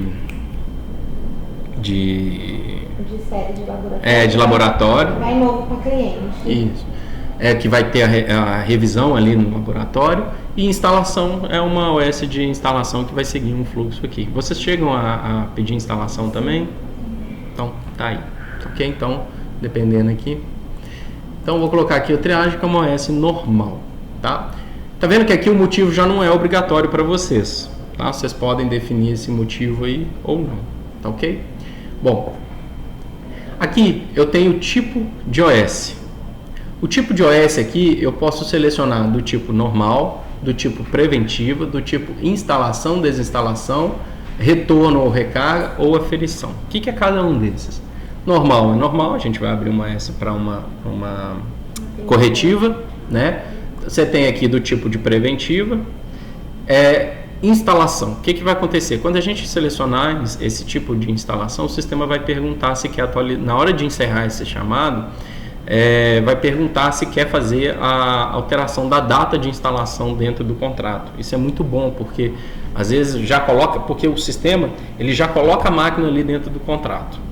série de laboratório. De laboratório. Vai novo para cliente. Isso. Que vai ter a revisão ali no laboratório. E instalação é uma OS de instalação que vai seguir um fluxo aqui. Vocês chegam a pedir instalação também? Então, tá aí. Ok? Então, dependendo aqui. Então, vou colocar aqui a triagem como OS normal, tá? Tá vendo que aqui o motivo já não é obrigatório para vocês, tá? Vocês podem definir esse motivo aí ou não, tá ok? Bom, aqui eu tenho o tipo de OS. O tipo de OS aqui eu posso selecionar do tipo normal, do tipo preventiva, do tipo instalação, desinstalação, retorno ou recarga ou aferição. O que é cada um desses? Normal é normal, a gente vai abrir uma OS para uma corretiva, né? Você tem aqui do tipo de preventiva. Instalação. O que vai acontecer? Quando a gente selecionar esse tipo de instalação, o sistema vai perguntar se quer atualizar. Na hora de encerrar esse chamado, vai perguntar se quer fazer a alteração da data de instalação dentro do contrato. Isso é muito bom, porque às vezes já coloca, porque o sistema ele já coloca a máquina ali dentro do contrato.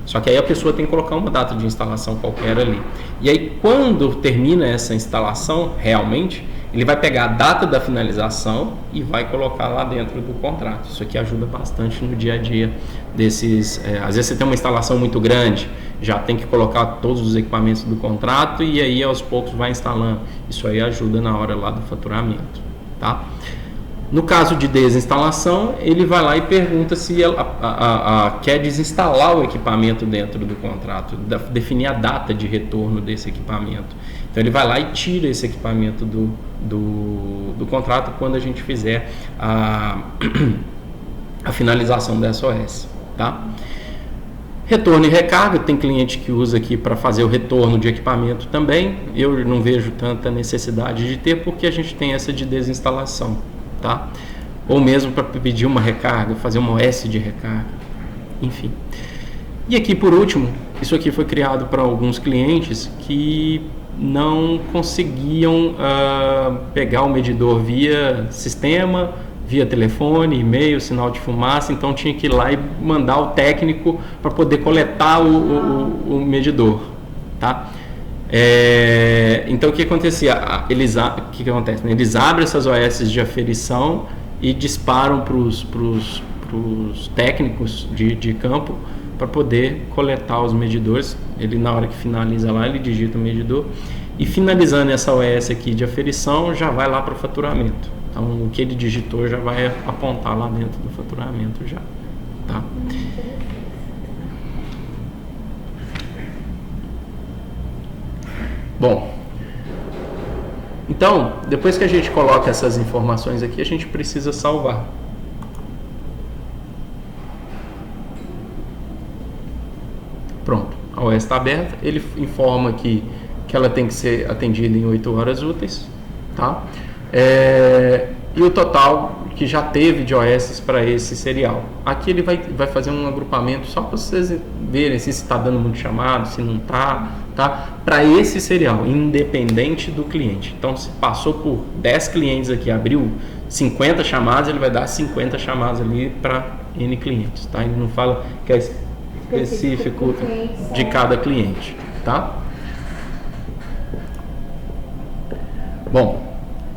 Só que aí a pessoa tem que colocar uma data de instalação qualquer ali. E aí quando termina essa instalação, realmente, ele vai pegar a data da finalização e vai colocar lá dentro do contrato. Isso aqui ajuda bastante no dia a dia desses... às vezes você tem uma instalação muito grande, já tem que colocar todos os equipamentos do contrato e aí aos poucos vai instalando. Isso aí ajuda na hora lá do faturamento, tá? No caso de desinstalação, ele vai lá e pergunta se ela quer desinstalar o equipamento dentro do contrato, definir a data de retorno desse equipamento. Então ele vai lá e tira esse equipamento do contrato quando a gente fizer a finalização dessa OS, tá? Retorno e recarga, tem cliente que usa aqui para fazer o retorno de equipamento também. Eu não vejo tanta necessidade de ter, porque a gente tem essa de desinstalação, tá? Ou mesmo para pedir uma recarga, fazer uma OS de recarga, enfim. E aqui por último, isso aqui foi criado para alguns clientes que não conseguiam pegar o medidor via sistema, via telefone, e-mail, sinal de fumaça, então tinha que ir lá e mandar o técnico para poder coletar o medidor, tá? Então o que acontecia? O que acontece? Eles abrem essas OS de aferição e disparam para os técnicos de campo para poder coletar os medidores. Ele, na hora que finaliza lá, ele digita o medidor e, finalizando essa OS aqui de aferição, já vai lá para o faturamento. Então o que ele digitou já vai apontar lá dentro do faturamento já, tá? Bom, então, depois que a gente coloca essas informações aqui, a gente precisa salvar. Pronto, a OS está aberta, ele informa que ela tem que ser atendida em 8 horas úteis, tá? E o total que já teve de OS para esse serial. Aqui ele vai fazer um agrupamento só para vocês verem se está dando muito chamado, se não está, tá? Para esse serial, independente do cliente. Então, se passou por 10 clientes aqui, abriu 50 chamadas, ele vai dar 50 chamadas ali para N clientes, tá? Ele não fala que é específico de cada cliente, tá? Bom,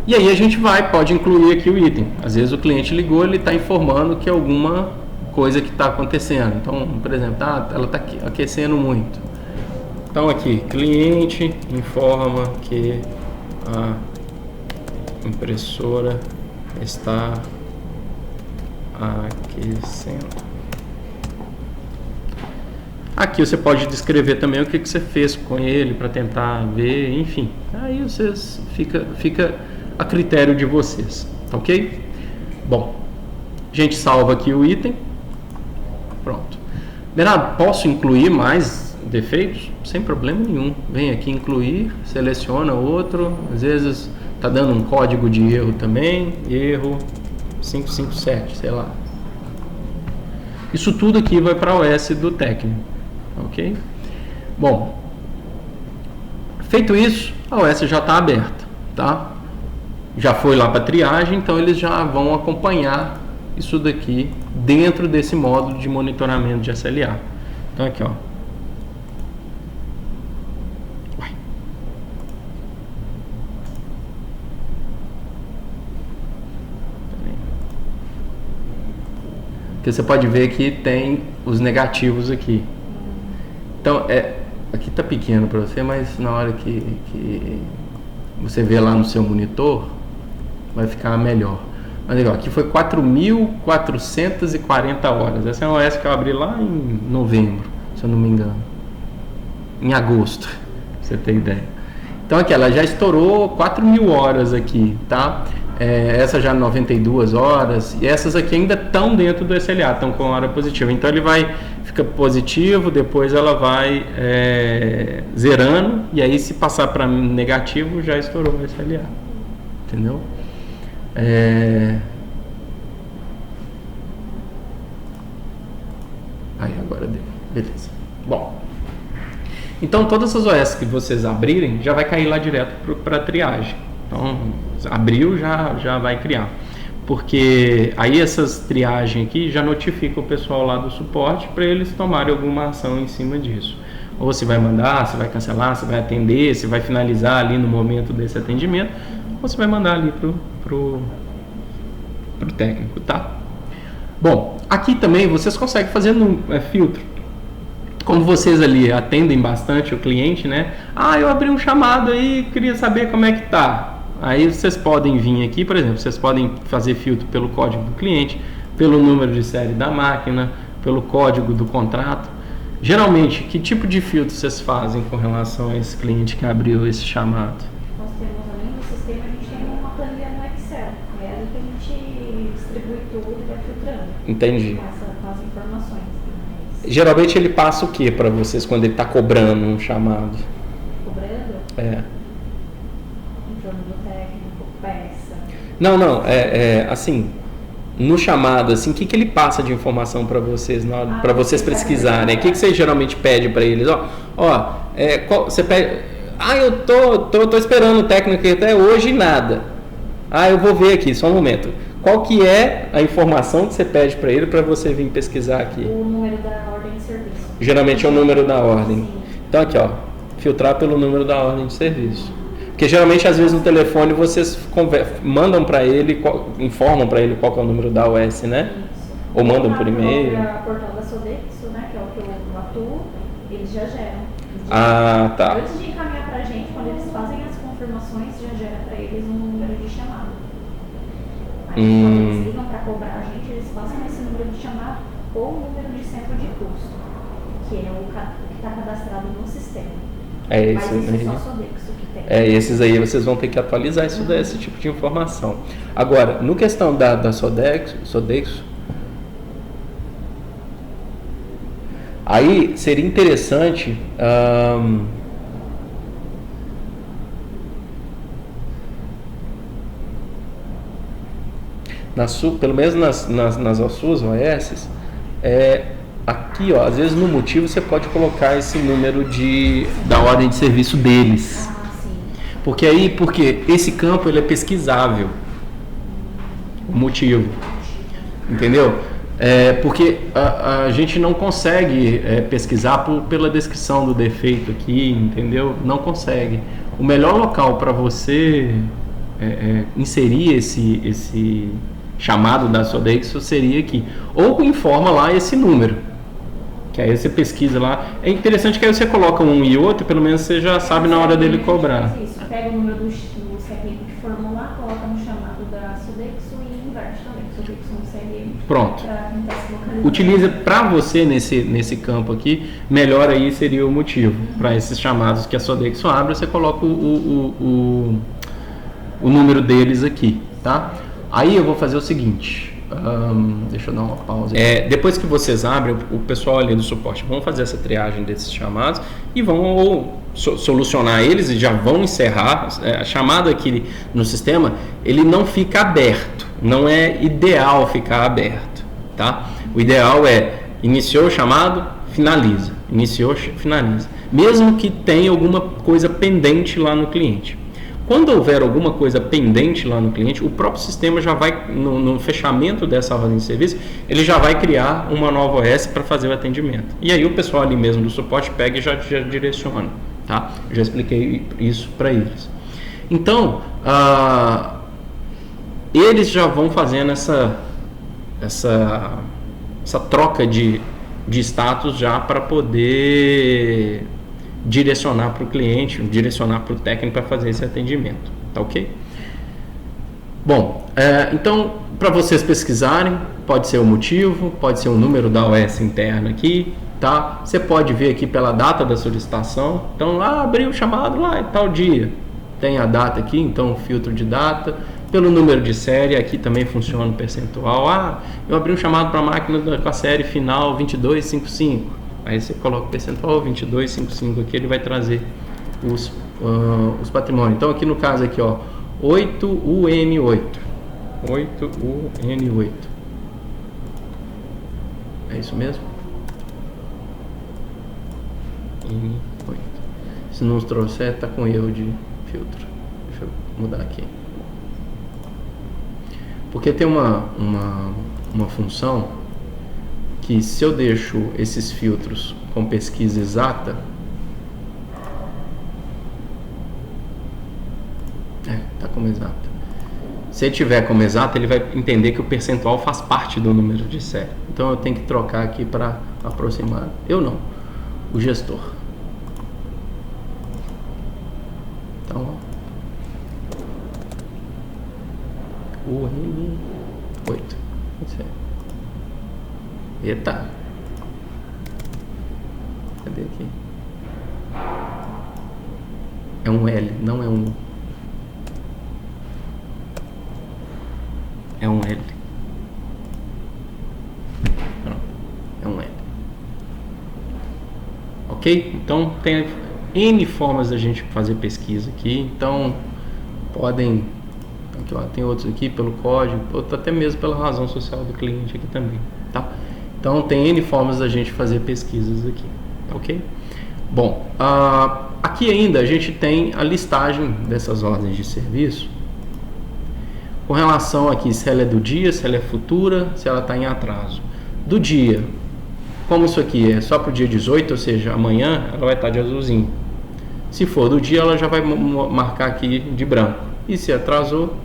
e aí a gente pode incluir aqui o item. Às vezes o cliente ligou, ele está informando que alguma coisa que está acontecendo. Então, por exemplo, ela está aquecendo muito. Então aqui, cliente informa que a impressora está aquecendo. Aqui você pode descrever também o que você fez com ele para tentar ver, enfim. Aí vocês fica a critério de vocês, tá ok? Bom, a gente salva aqui o item. Pronto. Bernardo, posso incluir mais defeitos, sem problema nenhum. Vem aqui incluir, seleciona outro, às vezes está dando um código de erro também, erro 557, sei lá. Isso tudo aqui vai para a OS do técnico, ok? Bom, feito isso, a OS já está aberta, tá? Já foi lá para triagem, então eles já vão acompanhar isso daqui dentro desse módulo de monitoramento de SLA. Então aqui, ó. Porque você pode ver que tem os negativos aqui. Então, aqui tá pequeno para você, mas na hora que você vê lá no seu monitor, vai ficar melhor. Mas legal, aqui foi 4.440 horas. Essa é uma OS que eu abri lá em novembro, se eu não me engano. Em agosto, pra você ter ideia. Então aqui, ela já estourou 4.000 horas aqui, tá? Essa já 92 horas, e essas aqui ainda estão dentro do SLA, estão com hora positiva. Então ele fica positivo, depois ela vai zerando, e aí se passar para negativo, já estourou o SLA. Entendeu? Aí agora deu, beleza. Bom, então todas as OS que vocês abrirem já vai cair lá direto para a triagem. Então abriu, já vai criar, porque aí essas triagens aqui já notificam o pessoal lá do suporte para eles tomarem alguma ação em cima disso. Ou se vai mandar, se vai cancelar, se vai atender, se vai finalizar ali no momento desse atendimento, ou se vai mandar ali pro técnico, tá? Bom, aqui também vocês conseguem fazer filtro. Como vocês ali atendem bastante o cliente, né? Eu abri um chamado aí, queria saber como é que tá. Aí vocês podem vir aqui, por exemplo, vocês podem fazer filtro pelo código do cliente, pelo número de série da máquina, pelo código do contrato. Geralmente, que tipo de filtro vocês fazem com relação a esse cliente que abriu esse chamado? Nós temos além do sistema, a gente tem uma planilha no Excel. É ali que a gente distribui tudo e vai filtrando. Entendi. Com as informações. Geralmente ele passa o que para vocês quando ele está cobrando um chamado? Cobrando? É. Em torno do técnico, peça. Não, assim, no chamado, assim, o que ele passa de informação para vocês, para vocês pesquisarem? O que vocês geralmente pedem para eles? Você pede, eu tô esperando o técnico aqui até hoje e nada. Eu vou ver aqui, só um momento. Qual que é a informação que você pede para ele para você vir pesquisar aqui? O número da ordem de serviço. Geralmente é o número da ordem. Sim. Então aqui, ó, filtrar pelo número da ordem de serviço. Porque geralmente, às vezes, no telefone, vocês mandam para ele, informam para ele qual que é o número da OS, né? Isso. Ou mandam por e-mail. O portal da Sodexo, né, que é o que eu atuo, eles já geram. Tá. Antes de encaminhar para a gente, quando eles fazem as confirmações, já gera para eles um número de chamada. Aí, quando eles ligam para cobrar a gente, eles passam esse número de chamada ou o número de centro de custo, que é o que está cadastrado no sistema. Mas isso é só Sodexo que tem. Esses aí vocês vão ter que atualizar esse tipo de informação. Agora, no questão da Sodexo, aí seria interessante pelo menos nas suas OS, aqui, ó, às vezes no motivo você pode colocar esse número da ordem de serviço deles. Sim. Porque esse campo ele é pesquisável. O motivo. Entendeu? Porque a gente não consegue pesquisar pela descrição do defeito aqui, entendeu? Não consegue. O melhor local para você inserir esse chamado da Sodexo seria aqui. Ou informa lá esse número. Que aí você pesquisa lá. É interessante que aí você coloca um e outro, pelo menos você já sabe na hora dele cobrar. Isso, pega o número do CRM que formou lá, coloca no chamado da Sodexo e inverte também. Sodexo no CRM. Pronto. Pra quem tá se localizando. Utiliza para você nesse campo aqui, melhor aí seria o motivo. Para esses chamados que a Sodexo abre, você coloca o número deles aqui, tá? Aí eu vou fazer o seguinte. Deixa eu dar uma pausa. Depois que vocês abrem, o pessoal ali do suporte vão fazer essa triagem desses chamados e vão solucionar eles e já vão encerrar. A chamada aqui no sistema, ele não fica aberto. Não é ideal ficar aberto, tá? O ideal é iniciou o chamado, finaliza. Iniciou, finaliza. Mesmo que tenha alguma coisa pendente lá no cliente. Quando houver alguma coisa pendente lá no cliente, o próprio sistema já vai, no fechamento dessa ordem de serviço, ele já vai criar uma nova OS para fazer o atendimento. E aí o pessoal ali mesmo do suporte pega e já direciona, tá? Eu já expliquei isso para eles. Então, eles já vão fazendo essa troca de status já para poder direcionar para o cliente, direcionar para o técnico para fazer esse atendimento, tá ok? Bom, então para vocês pesquisarem, pode ser o motivo, pode ser o número da OS interna aqui, tá? Você pode ver aqui pela data da solicitação, então abriu o chamado lá em tal dia, tem a data aqui, então filtro de data, pelo número de série, aqui também funciona o percentual, eu abri um chamado para a máquina com a série final 2255, aí você coloca o percentual 2255 aqui, ele vai trazer os patrimônios. Então aqui no caso aqui, ó, 8UN8. 8UN8. É isso mesmo? N8. Se não trouxer, tá com erro de filtro. Deixa eu mudar aqui. Porque tem uma função que se eu deixo esses filtros com pesquisa exata, tá como exata. Se ele tiver como exata, ele vai entender que o percentual faz parte do número de série. Então eu tenho que trocar aqui para aproximar. Eu não, o gestor. Então, o N8. Eita. Cadê aqui? É um L, não é um U. É um L. Pronto. É um L. Ok? Então tem N formas da gente fazer pesquisa aqui. Então podem. Aqui, ó, tem outros aqui pelo código, outro até mesmo pela razão social do cliente aqui também, tá? Então tem N formas da gente fazer pesquisas aqui, ok? Bom, aqui ainda a gente tem a listagem dessas ordens de serviço com relação aqui se ela é do dia, se ela é futura, se ela está em atraso. Do dia, como isso aqui é só para o dia 18, ou seja, amanhã, ela vai estar de azulzinho. Se for do dia, ela já vai marcar aqui de branco. E se atrasou,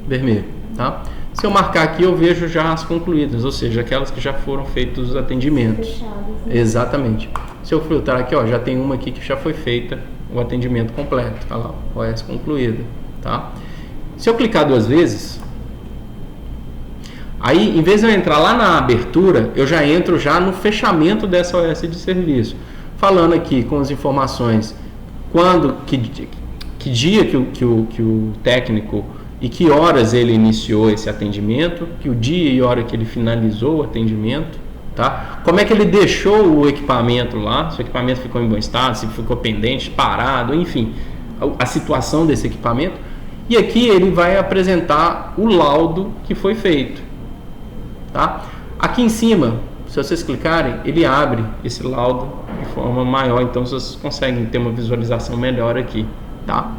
vermelho, tá? Se eu marcar aqui, eu vejo já as concluídas, ou seja, aquelas que já foram feitos os atendimentos. Fechadas, né? Exatamente. Se eu filtrar aqui, ó, já tem uma aqui que já foi feita o atendimento completo. Olha lá, OS concluída, tá? Se eu clicar duas vezes, aí, em vez de eu entrar lá na abertura, eu já entro já no fechamento dessa OS de serviço. Falando aqui com as informações, que dia que o técnico e que horas ele iniciou esse atendimento, que o dia e hora que ele finalizou o atendimento, tá? Como é que ele deixou o equipamento lá, se o equipamento ficou em bom estado, se ficou pendente, parado, enfim, a situação desse equipamento. E aqui ele vai apresentar o laudo que foi feito, tá? Aqui em cima, se vocês clicarem, ele abre esse laudo de forma maior, então vocês conseguem ter uma visualização melhor aqui, tá?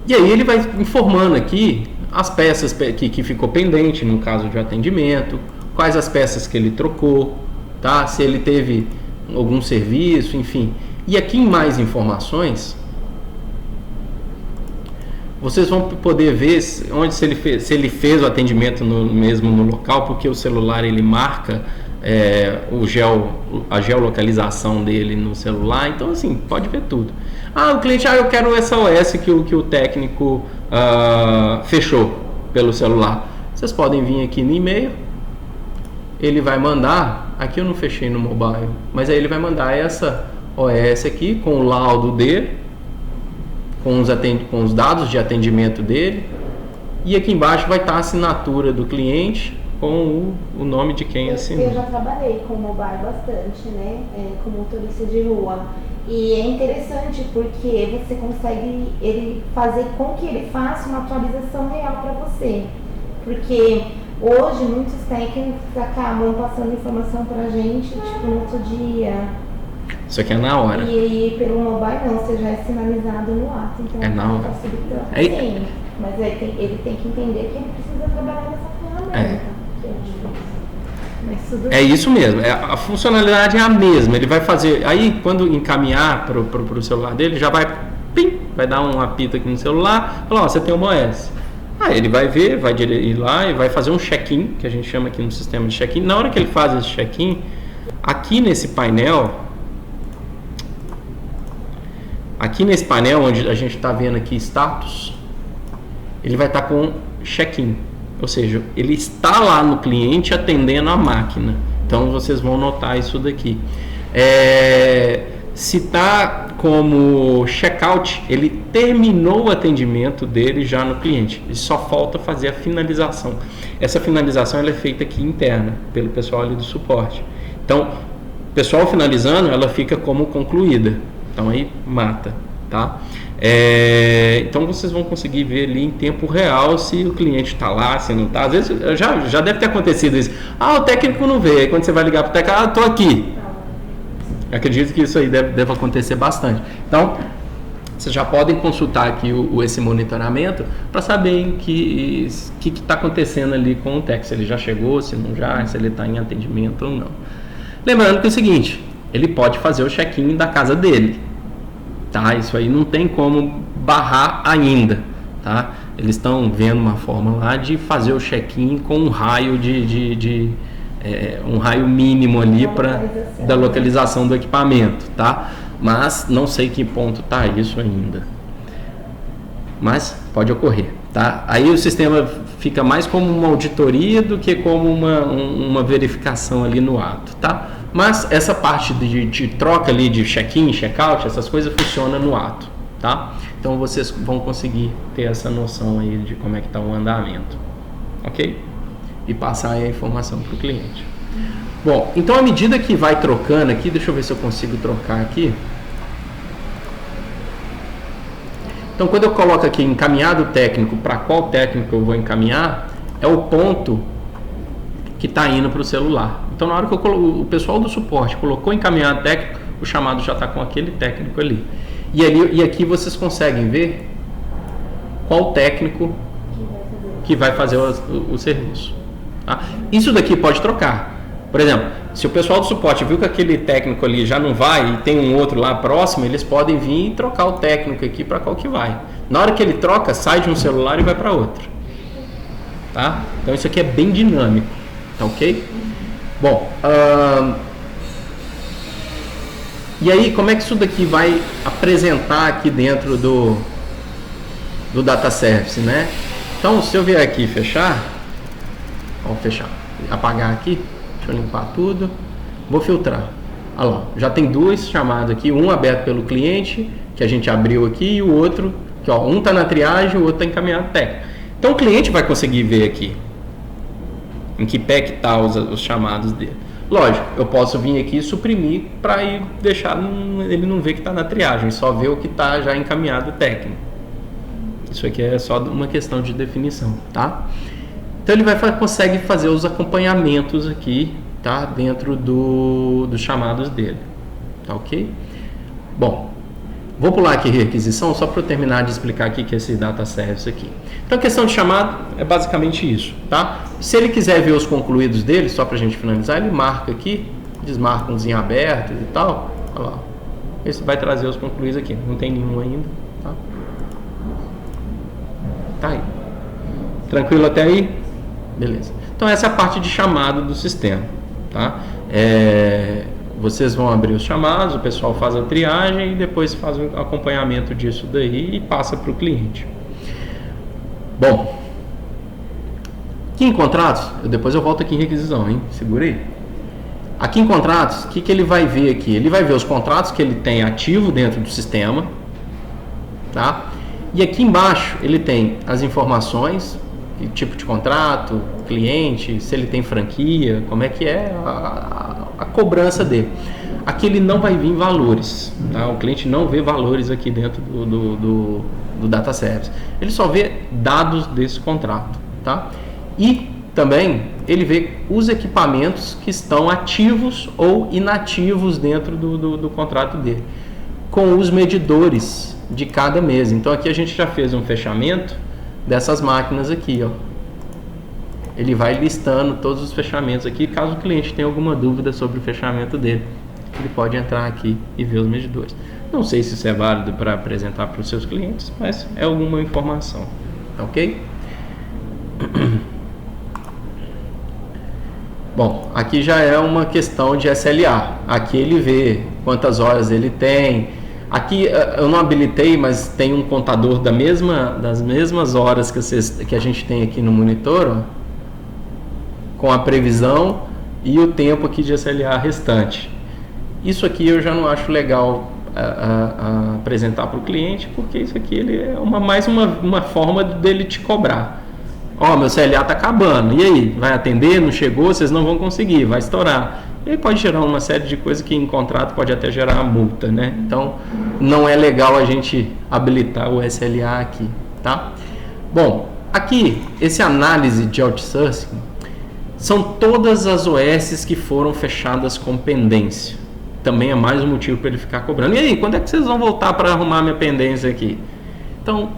E aí ele vai informando aqui as peças que ficou pendente no caso de atendimento, quais as peças que ele trocou, tá? Se ele teve algum serviço, enfim. E aqui em mais informações, vocês vão poder ver onde se ele fez o atendimento mesmo no local, porque o celular ele marca a geolocalização dele no celular, então assim, pode ver tudo. O cliente, eu quero essa OS que o técnico fechou pelo celular. Vocês podem vir aqui no e-mail, ele vai mandar, aqui eu não fechei no mobile, mas aí ele vai mandar essa OS aqui com o laudo dele, com os dados de atendimento dele, E aqui embaixo vai estar a assinatura do cliente com o nome de quem assinou. Eu já trabalhei com mobile bastante, né? Com motorista de rua. E é interessante porque você consegue ele fazer com que ele faça uma atualização real para você. Porque hoje muitos técnicos acabam passando informação para a gente, tipo, no outro dia. Isso aqui é na hora. E pelo mobile não, você já é sinalizado no ato. Então é na hora. Sim, mas ele tem que entender que ele precisa trabalhar nessa ferramenta. É isso mesmo, a funcionalidade é a mesma. Ele vai fazer, aí quando encaminhar para o celular dele, já vai, pim, vai dar um apito aqui no celular, falar, ó, você tem uma OS. Aí ele vai ver, vai ir lá e vai fazer um check-in, que a gente chama aqui no sistema de check-in. Na hora que ele faz esse check-in, aqui nesse painel onde a gente está vendo aqui status, ele vai estar com check-in. Ou seja, ele está lá no cliente atendendo a máquina. Então vocês vão notar isso daqui. Se está como checkout, ele terminou o atendimento dele já no cliente. E só falta fazer a finalização. Essa finalização ela é feita aqui interna, pelo pessoal ali do suporte. Então, o pessoal finalizando, ela fica como concluída. Então aí mata, tá? Então vocês vão conseguir ver ali em tempo real se o cliente está lá, se não está. Às vezes já deve ter acontecido isso. O técnico não veio. Aí quando você vai ligar para o técnico, estou aqui. Acredito que isso aí deve acontecer bastante. Então, vocês já podem consultar aqui esse monitoramento para saber o que está acontecendo ali com o técnico. Se ele já chegou, se não já, se ele está em atendimento ou não. Lembrando que é o seguinte, ele pode fazer o check-in da casa dele. Tá? Isso aí não tem como barrar ainda, tá? Eles estão vendo uma forma lá de fazer o check-in com um raio um raio mínimo ali da localização do equipamento, tá? Mas não sei que ponto tá isso ainda. Mas pode ocorrer, tá? Aí o sistema fica mais como uma auditoria do que como uma verificação ali no ato, tá? Mas essa parte de troca ali de check-in, check-out, essas coisas funcionam no ato, tá? Então vocês vão conseguir ter essa noção aí de como é que está o andamento, ok? E passar aí a informação para o cliente. Bom, então à medida que vai trocando aqui, deixa eu ver se eu consigo trocar aqui. Então quando eu coloco aqui encaminhado técnico, para qual técnico eu vou encaminhar, é o ponto que está indo para o celular. Então, na hora que o pessoal do suporte colocou encaminhado técnico, o chamado já está com aquele técnico ali. E aqui vocês conseguem ver qual técnico que vai fazer o serviço. Tá? Isso daqui pode trocar. Por exemplo, se o pessoal do suporte viu que aquele técnico ali já não vai e tem um outro lá próximo, eles podem vir e trocar o técnico aqui para qual que vai. Na hora que ele troca, sai de um celular e vai para outro. Tá? Então, isso aqui é bem dinâmico. Tá ok? Bom, e aí como é que isso daqui vai apresentar aqui dentro do Data Service, né? Então, se eu vier aqui e fechar, vamos fechar, apagar aqui, deixa eu limpar tudo, vou filtrar. Olha lá, já tem duas chamadas aqui, um aberto pelo cliente, que a gente abriu aqui, e o outro, que ó, um está na triagem, o outro está encaminhado técnico. Então o cliente vai conseguir ver aqui em que pé que está os chamados dele. Lógico, eu posso vir aqui e suprimir para deixar ele não ver que está na triagem, só ver o que está já encaminhado técnico. Isso aqui é só uma questão de definição, tá? Então ele consegue fazer os acompanhamentos aqui, tá? Dentro dos chamados dele, tá ok? Bom, vou pular aqui requisição só para eu terminar de explicar aqui que é esse data service aqui. Então a questão de chamado é basicamente isso, tá? Se ele quiser ver os concluídos dele, só para a gente finalizar, ele marca aqui, desmarca uns em aberto e tal, olha lá. Esse vai trazer os concluídos aqui, não tem nenhum ainda, tá? Tá aí. Tranquilo até aí? Beleza. Então essa é a parte de chamado do sistema, tá? Vocês vão abrir os chamados, o pessoal faz a triagem e depois faz o acompanhamento disso daí e passa para o cliente. Bom, aqui em contratos, depois eu volto aqui em requisição, hein? Segura aí. Aqui em contratos, o que ele vai ver aqui? Ele vai ver os contratos que ele tem ativo dentro do sistema, tá? E aqui embaixo ele tem as informações Que tipo de contrato, cliente, se ele tem franquia, como é que é a cobrança dele. Aqui ele não vai vir valores, tá? O cliente não vê valores aqui dentro do Data Service. Ele só vê dados desse contrato, tá? E também ele vê os equipamentos que estão ativos ou inativos dentro do contrato dele, com os medidores de cada mês. Então aqui a gente já fez um fechamento dessas máquinas aqui, ó. Ele vai listando todos os fechamentos aqui. Caso o cliente tenha alguma dúvida sobre o fechamento dele, ele pode entrar aqui e ver os medidores. Não sei se isso é válido para apresentar para os seus clientes, mas é alguma informação, ok? Bom, aqui já é uma questão de SLA. Aqui ele vê quantas horas ele tem. Aqui eu não habilitei, mas tem um contador das mesmas horas que a gente tem aqui no monitor, ó, com a previsão e o tempo aqui de SLA restante. Isso aqui eu já não acho legal apresentar para o cliente, porque isso aqui ele é mais uma forma dele te cobrar. Ó, meu CLA está acabando, e aí? Vai atender? Não chegou? Vocês não vão conseguir, vai estourar. E aí pode gerar uma série de coisas que em contrato pode até gerar multa, né? Então não é legal a gente habilitar o SLA aqui, tá? Bom, aqui esse análise de outsourcing são todas as OSs que foram fechadas com pendência. Também é mais um motivo para ele ficar cobrando. E aí, quando é que vocês vão voltar para arrumar minha pendência aqui? Então,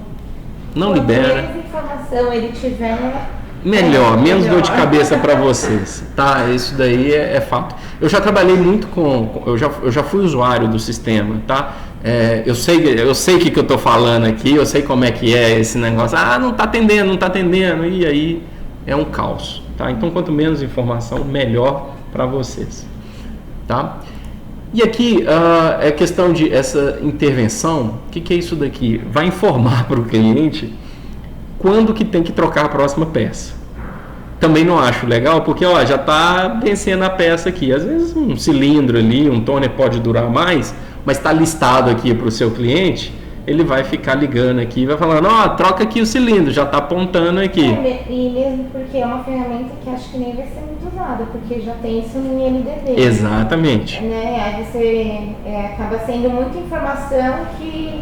não libera. Quanto menos informação ele tiver, melhor, menos dor de cabeça para vocês, tá? Isso daí é fato. Eu já trabalhei muito eu já fui usuário do sistema, tá? Eu sei o que eu tô falando aqui, eu sei como é que é esse negócio. Não tá atendendo, e aí é um caos, tá? Então, quanto menos informação, melhor para vocês, tá? E aqui é questão de essa intervenção. O que é isso daqui? Vai informar para o cliente quando que tem que trocar a próxima peça. Também não acho legal, porque ó, já está vencendo a peça aqui. Às vezes um cilindro ali, um toner pode durar mais, mas está listado aqui para o seu cliente, ele vai ficar ligando aqui, vai falando, ó, troca aqui o cilindro, já está apontando aqui. E mesmo porque é uma ferramenta que acho que nem vai ser muito usada, porque já tem isso no INDD. Exatamente. Né? Aí você acaba sendo muita informação que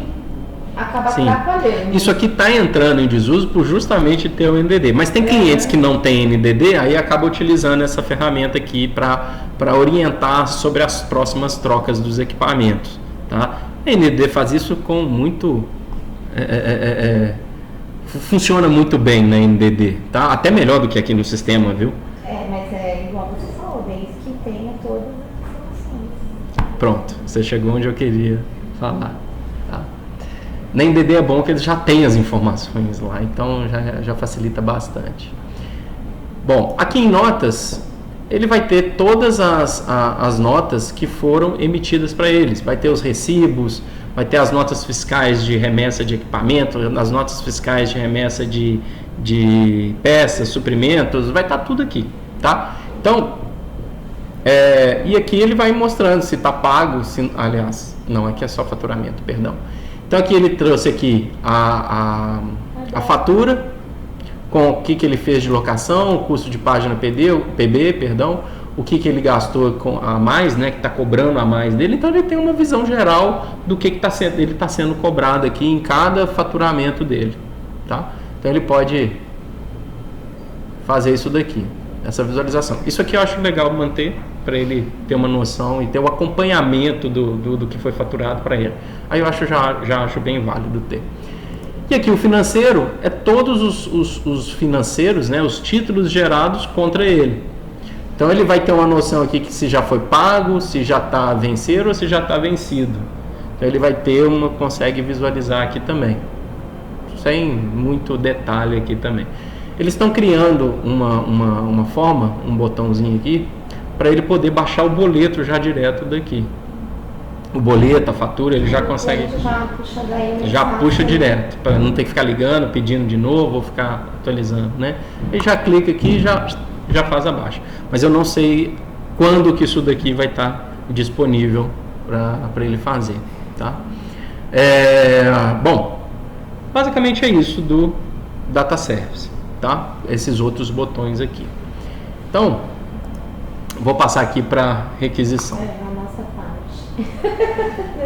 acaba atrapalhando. Isso aqui está entrando em desuso por justamente ter o NDD. Mas tem clientes que não têm NDD, aí acaba utilizando essa ferramenta aqui para orientar sobre as próximas trocas dos equipamentos, tá? A NDD faz isso com muito... funciona muito bem na NDD, tá? Até melhor do que aqui no sistema, viu? Mas é igual você falou, desde que tenha todas as informações. Pronto, você chegou onde eu queria falar. Tá? Na NDD é bom que eles já têm as informações lá, então já facilita bastante. Bom, aqui em notas... ele vai ter todas as notas que foram emitidas para eles. Vai ter os recibos, vai ter as notas fiscais de remessa de equipamento, as notas fiscais de remessa de peças, suprimentos, vai estar tudo aqui, tá? Então, e aqui ele vai mostrando se está pago, aliás, não, aqui é só faturamento, perdão. Então aqui ele trouxe aqui a fatura, com o que ele fez de locação, o custo de página PB, perdão, o que ele gastou a mais, né, que está cobrando a mais dele. Então ele tem uma visão geral do que ele está sendo cobrado aqui em cada faturamento dele, tá? Então ele pode fazer isso daqui, essa visualização. Isso aqui eu acho legal manter para ele ter uma noção e ter o acompanhamento do que foi faturado para ele. Aí eu já acho bem válido ter. E aqui o financeiro é todos os financeiros, né, os títulos gerados contra ele. Então ele vai ter uma noção aqui que se já foi pago, se já está a vencer ou se já está vencido. Então ele vai ter consegue visualizar aqui também, sem muito detalhe aqui também. Eles estão criando uma forma, um botãozinho aqui, para ele poder baixar o boleto já direto daqui. O boleto, a fatura, ele já consegue, já puxa direto, para não ter que ficar ligando, pedindo de novo, ou ficar atualizando, né? Ele já clica aqui e já faz a baixa. Mas eu não sei quando que isso daqui vai estar disponível para ele fazer, tá? Bom, basicamente é isso do Data Service, tá? Esses outros botões aqui. Então, vou passar aqui para requisição. A nossa parte.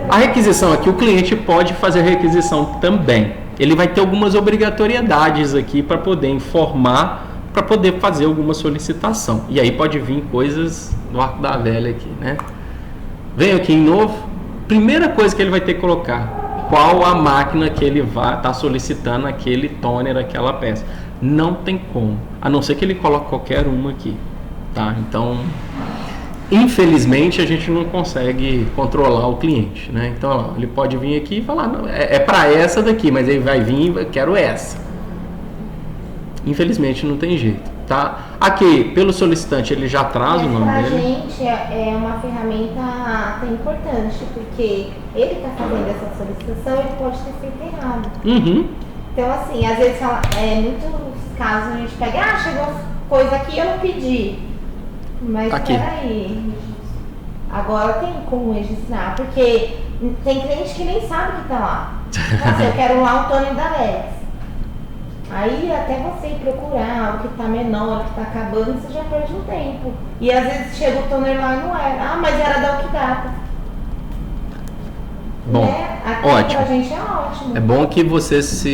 A requisição aqui, o cliente pode fazer requisição também. Ele vai ter algumas obrigatoriedades aqui para poder informar, para poder fazer alguma solicitação. E aí pode vir coisas do arco da velha aqui, né? Vem aqui em novo. Primeira coisa que ele vai ter que colocar: qual a máquina que ele vai estar solicitando aquele toner, aquela peça. Não tem como, a não ser que ele coloque qualquer uma aqui, tá? Então, infelizmente, a gente não consegue controlar o cliente, né? Então, ó, ele pode vir aqui e falar, não, é para essa daqui, mas ele vai vir e quero essa. Infelizmente, não tem jeito, tá? Aqui, pelo solicitante, ele já traz o nome dele. Pra gente é uma ferramenta até importante, porque ele está fazendo essa solicitação, ele pode ter feito errado. Então, assim, às vezes, muitos casos a gente pega, chegou coisa aqui, eu não pedi. Mas aqui. Peraí, agora tem como registrar, porque tem cliente que nem sabe que tá lá. Então, assim, eu quero lá o toner da Lex. Aí até você ir procurar o que tá menor, o que tá acabando, você já perde um tempo. E às vezes chega o toner lá e não era. Ah, mas era da Okidata. Bom, Aqui ótimo. Pra gente é ótimo. É bom que vocês como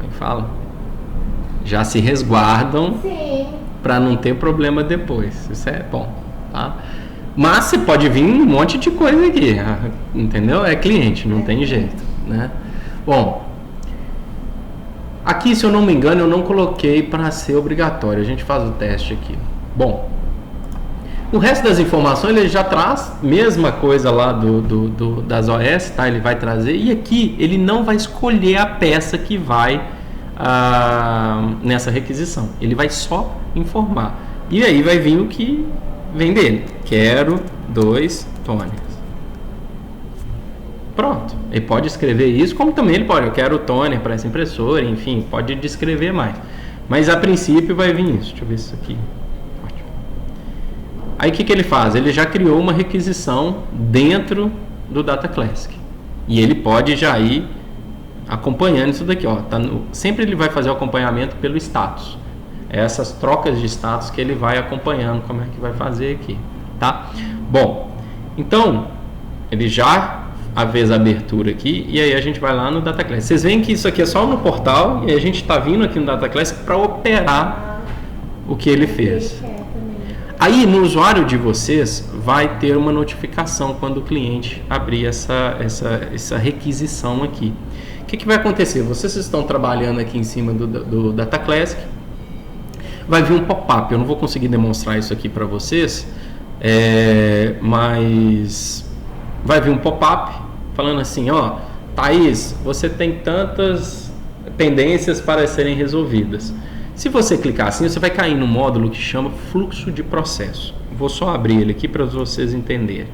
é que fala? Já se resguardam para não ter problema depois. Isso é bom, tá? Mas você pode vir um monte de coisa aqui, entendeu? É cliente, não tem jeito, né? Bom, aqui, se eu não me engano, eu não coloquei para ser obrigatório. A gente faz o teste aqui. Bom, o resto das informações ele já traz, mesma coisa lá das OS, tá? Ele vai trazer, e aqui ele não vai escolher a peça que vai nessa requisição. Ele vai só informar. E aí vai vir o que vem dele. Quero 2 toners. Pronto. Ele pode escrever isso, como também ele pode. Eu quero toner para essa impressora, enfim, pode descrever mais. Mas a princípio vai vir isso. Deixa eu ver isso aqui. Ótimo. Aí o que ele faz? Ele já criou uma requisição dentro do Data Classic. E ele pode já ir acompanhando isso daqui, ó. Sempre ele vai fazer o acompanhamento pelo status. Essas trocas de status que ele vai acompanhando, como é que vai fazer aqui, tá? Bom, então ele já fez a abertura aqui e aí a gente vai lá no Data Classic. Vocês veem que isso aqui é só no portal e a gente está vindo aqui no Data Classic para operar o que ele fez. Aí no usuário de vocês vai ter uma notificação quando o cliente abrir essa requisição aqui. O que vai acontecer? Vocês estão trabalhando aqui em cima do Data Classic, vai vir um pop-up. Eu não vou conseguir demonstrar isso aqui para vocês, mas vai vir um pop-up falando assim, ó, Thaís, você tem tantas pendências para serem resolvidas. Se você clicar assim, você vai cair no módulo que chama fluxo de processo. Vou só abrir ele aqui para vocês entenderem.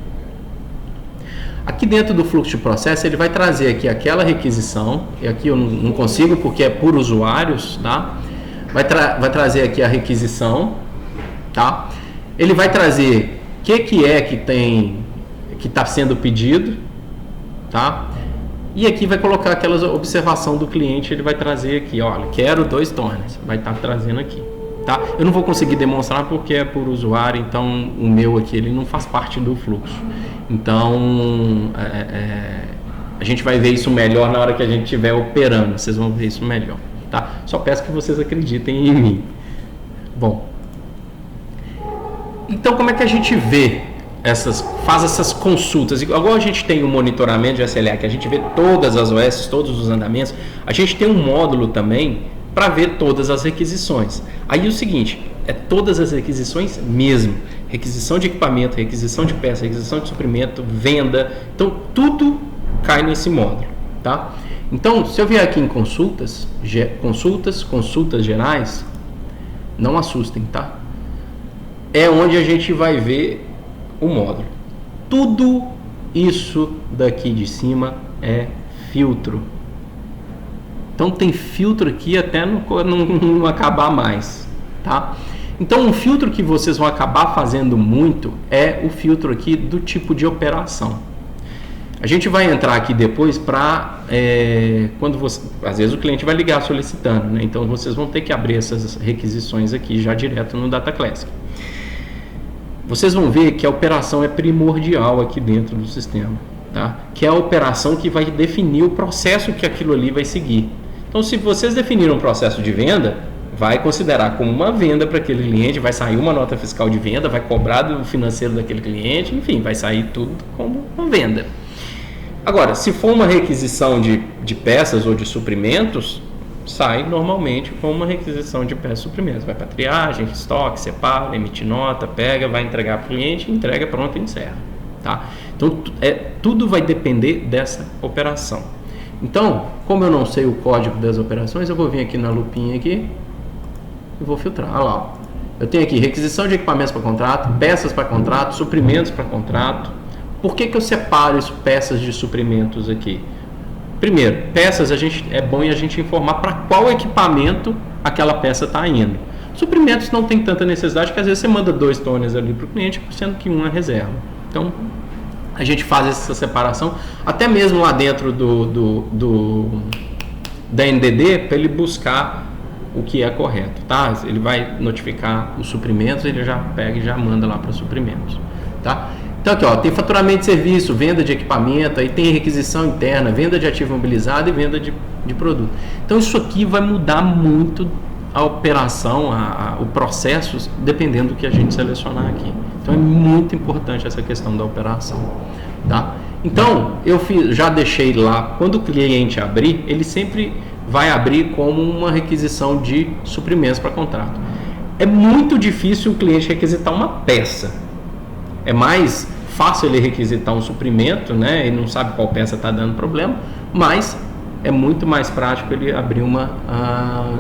Aqui dentro do fluxo de processo, ele vai trazer aqui aquela requisição, e aqui eu não consigo porque é por usuários, tá? Vai trazer aqui a requisição, tá? Ele vai trazer o que está sendo pedido, tá? E aqui vai colocar aquela observação do cliente, ele vai trazer aqui, olha, quero 2 toners, vai estar trazendo aqui, tá? Eu não vou conseguir demonstrar porque é por usuário, então o meu aqui, ele não faz parte do fluxo. Então, a gente vai ver isso melhor na hora que a gente estiver operando, vocês vão ver isso melhor, tá? Só peço que vocês acreditem em mim. Bom, então como é que a gente faz essas consultas? Igual a gente tem o monitoramento de SLA, que a gente vê todas as OS, todos os andamentos, a gente tem um módulo também para ver todas as requisições. Aí o seguinte, todas as requisições mesmo, requisição de equipamento, requisição de peça, requisição de suprimento, venda, então tudo cai nesse módulo, tá? Então, se eu vier aqui em consultas gerais, não assustem, tá? É onde a gente vai ver o módulo. Tudo isso daqui de cima é filtro. Então tem filtro aqui até não acabar mais, tá? Então um filtro que vocês vão acabar fazendo muito é o filtro aqui do tipo de operação. A gente vai entrar aqui depois para quando você, às vezes o cliente vai ligar solicitando, né? Então vocês vão ter que abrir essas requisições aqui já direto no Data Classic. Vocês vão ver que a operação é primordial aqui dentro do sistema, tá? Que é a operação que vai definir o processo que aquilo ali vai seguir. Então, se vocês definiram um processo de venda, vai considerar como uma venda para aquele cliente, vai sair uma nota fiscal de venda, vai cobrar do financeiro daquele cliente, enfim, vai sair tudo como uma venda. Agora, se for uma requisição de peças ou de suprimentos, sai normalmente com uma requisição de peças e suprimentos. Vai para triagem, estoque, separa, emite nota, pega, vai entregar para o cliente, entrega, pronto, encerra. Tá? Então, tudo vai depender dessa operação. Então, como eu não sei o código das operações, eu vou vir aqui na lupinha aqui e vou filtrar. Olha lá, ó. Eu tenho aqui requisição de equipamentos para contrato, peças para contrato, suprimentos para contrato. Por que eu separo isso, peças de suprimentos aqui? Primeiro, peças é bom a gente informar para qual equipamento aquela peça está indo. Suprimentos não tem tanta necessidade, porque às vezes você manda 2 toners ali para o cliente, sendo que um é reserva. Então, a gente faz essa separação, até mesmo lá dentro da NDD, para ele buscar o que é correto, tá? Ele vai notificar os suprimentos, ele já pega e já manda lá para suprimentos, tá? Então aqui, ó, tem faturamento de serviço, venda de equipamento, aí tem requisição interna, venda de ativo imobilizado e venda de produto. Então isso aqui vai mudar muito a operação, o processo, dependendo do que a gente selecionar aqui. Então é muito importante essa questão da operação, tá? Então eu já deixei lá, quando o cliente abrir, ele sempre vai abrir como uma requisição de suprimentos para contrato. É muito difícil o cliente requisitar uma peça. É mais fácil ele requisitar um suprimento, né? Ele não sabe qual peça está dando problema, mas é muito mais prático ele abrir uma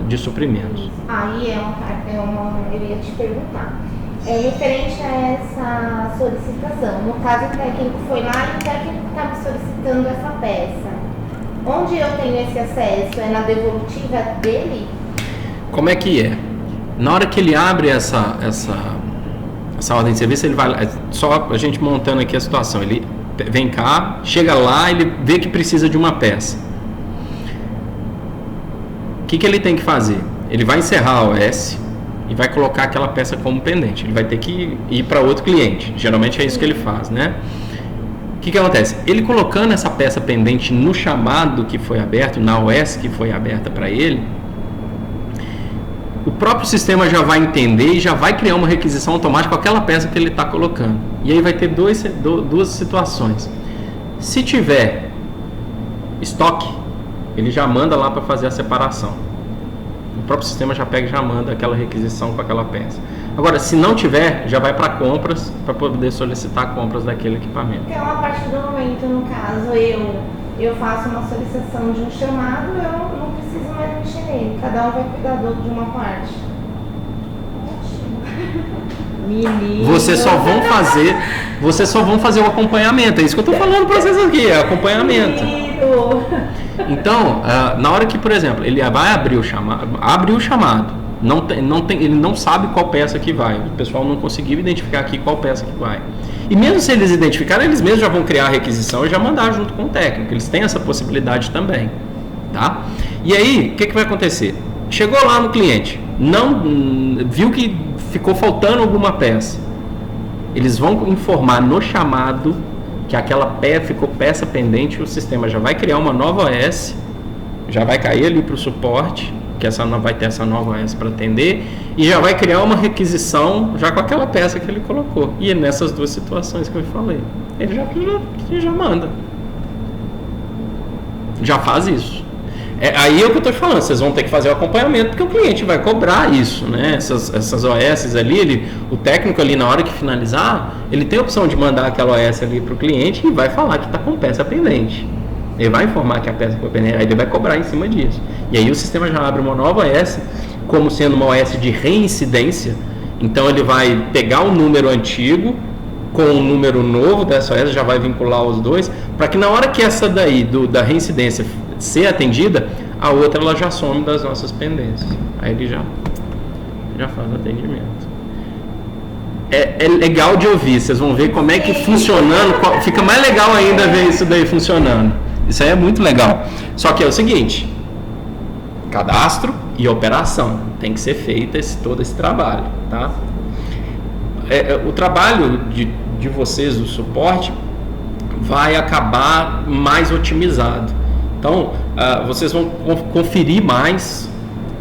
de suprimentos. Aí eu ia te perguntar. Referente a essa solicitação, no caso o técnico foi lá e o técnico estava solicitando essa peça. Onde eu tenho esse acesso? É na devolutiva dele? Como é que é? Na hora que ele abre essa ordem de serviço, ele vai, só a gente montando aqui a situação, ele vem cá, chega lá, ele vê que precisa de uma peça. O que ele tem que fazer? Ele vai encerrar a OS e vai colocar aquela peça como pendente. Ele vai ter que ir para outro cliente. Geralmente é isso que ele faz, né? O que acontece? Ele colocando essa peça pendente no chamado que foi aberto, na OS que foi aberta para ele, o próprio sistema já vai entender e já vai criar uma requisição automática com aquela peça que ele está colocando. E aí vai ter duas situações. Se tiver estoque, ele já manda lá para fazer a separação. O próprio sistema já pega e já manda aquela requisição com aquela peça. Agora, se não tiver, já vai para compras, para poder solicitar compras daquele equipamento. Então, a partir do momento, no caso, eu faço uma solicitação de um chamado, eu não preciso mais mexer nele. Cada um vai cuidar de uma parte. Menino. Vocês só vão fazer o acompanhamento. É isso que eu estou falando para vocês aqui, é acompanhamento. Menino. Então, na hora que, por exemplo, ele vai abrir o chamado, ele não sabe qual peça que vai. O pessoal não conseguiu identificar aqui qual peça que vai. E mesmo se eles identificarem, eles mesmos já vão criar a requisição e já mandar junto com o técnico. Eles têm essa possibilidade também, tá? E aí, o que vai acontecer? Chegou lá no cliente, viu que ficou faltando alguma peça. Eles vão informar no chamado que aquela peça ficou peça pendente, o sistema já vai criar uma nova OS, já vai cair ali para o suporte, que vai ter essa nova OS para atender, e já vai criar uma requisição já com aquela peça que ele colocou. E é nessas duas situações que eu falei, ele já manda. Já faz isso. Aí é o que eu estou te falando, vocês vão ter que fazer o acompanhamento, porque o cliente vai cobrar isso, né? Essas OS ali, o técnico ali na hora que finalizar, ele tem a opção de mandar aquela OS ali para o cliente e vai falar que está com peça pendente. Ele vai informar que a peça foi pendente, aí ele vai cobrar em cima disso. E aí o sistema já abre uma nova OS, como sendo uma OS de reincidência. Então ele vai pegar o número antigo com o número novo dessa OS, já vai vincular os dois, para que na hora que essa daí, da reincidência, ser atendida, a outra ela já some das nossas pendências. Aí ele já faz o atendimento. é legal de ouvir, vocês vão ver como é que funcionando, fica mais legal ainda ver isso daí funcionando. Isso aí é muito legal. Só que é o seguinte, cadastro e operação, tem que ser feito todo esse trabalho, tá? O trabalho de vocês, do suporte, vai acabar mais otimizado. Então, vocês vão conferir mais,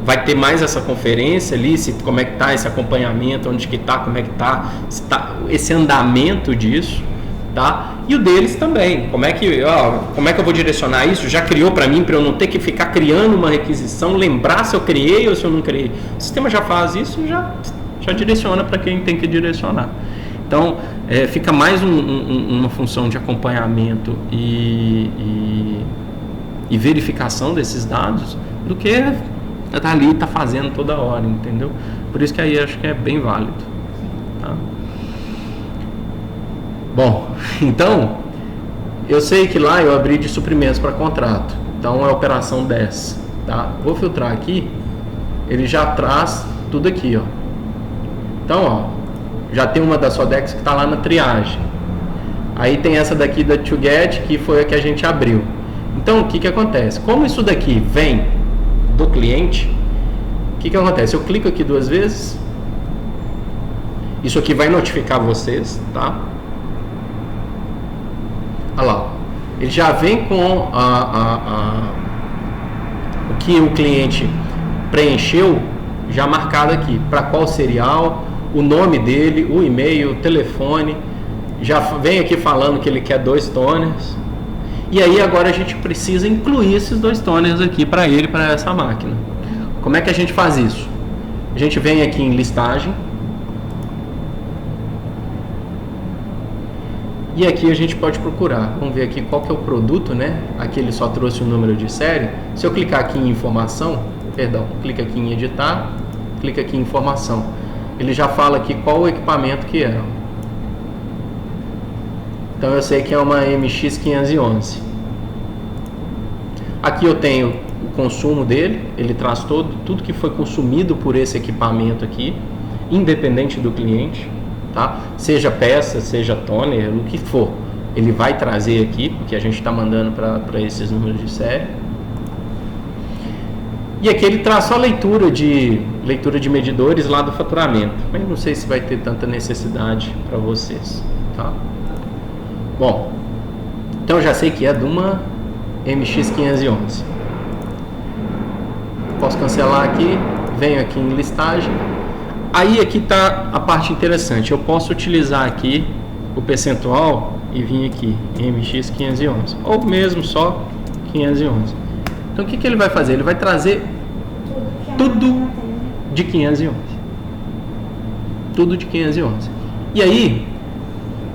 vai ter mais essa conferência ali, como é que está esse acompanhamento, onde que está, como é que está, esse andamento disso, tá? E o deles também, como é que eu vou direcionar isso? Já criou para mim, para eu não ter que ficar criando uma requisição, lembrar se eu criei ou se eu não criei. O sistema já faz isso, já direciona para quem tem que direcionar. Então, fica mais uma função de acompanhamento e verificação desses dados do que tá ali, tá fazendo toda hora, entendeu? Por isso que aí acho que é bem válido, tá? Bom, então, eu sei que lá eu abri de suprimentos para contrato, então é operação 10, tá? Vou filtrar aqui, ele já traz tudo aqui, ó. Então, ó, já tem uma da Sodex que está lá na triagem. Aí tem essa daqui da ToGet, que foi a que a gente abriu. Então, o que acontece? Como isso daqui vem do cliente, o que acontece? Eu clico aqui 2 vezes, isso aqui vai notificar vocês, tá? Olha lá, ele já vem com o que o cliente preencheu já marcado aqui, para qual serial, o nome dele, o e-mail, o telefone, já vem aqui falando que ele quer 2 toners. E aí agora a gente precisa incluir esses 2 toners aqui para ele, para essa máquina. Como é que a gente faz isso? A gente vem aqui em listagem. E aqui a gente pode procurar. Vamos ver aqui qual que é o produto, né? Aqui ele só trouxe o número de série. Se eu clicar aqui em informação, clica aqui em editar, clica aqui em informação. Ele já fala aqui qual o equipamento que é. Então eu sei que é uma MX511. Aqui eu tenho o consumo dele, ele traz tudo que foi consumido por esse equipamento aqui, independente do cliente, tá? Seja peça, seja toner, o que for, ele vai trazer aqui, porque a gente está mandando para esses números de série. E aqui ele traz só leitura de medidores lá do faturamento, mas não sei se vai ter tanta necessidade para vocês, tá? Bom, então eu já sei que é de uma MX511. Posso cancelar aqui, venho aqui em listagem. Aí aqui está a parte interessante, eu posso utilizar aqui o percentual e vir aqui, MX511, ou mesmo só 511. Então o que ele vai fazer? Ele vai trazer tudo de 511. Tudo de 511. E aí,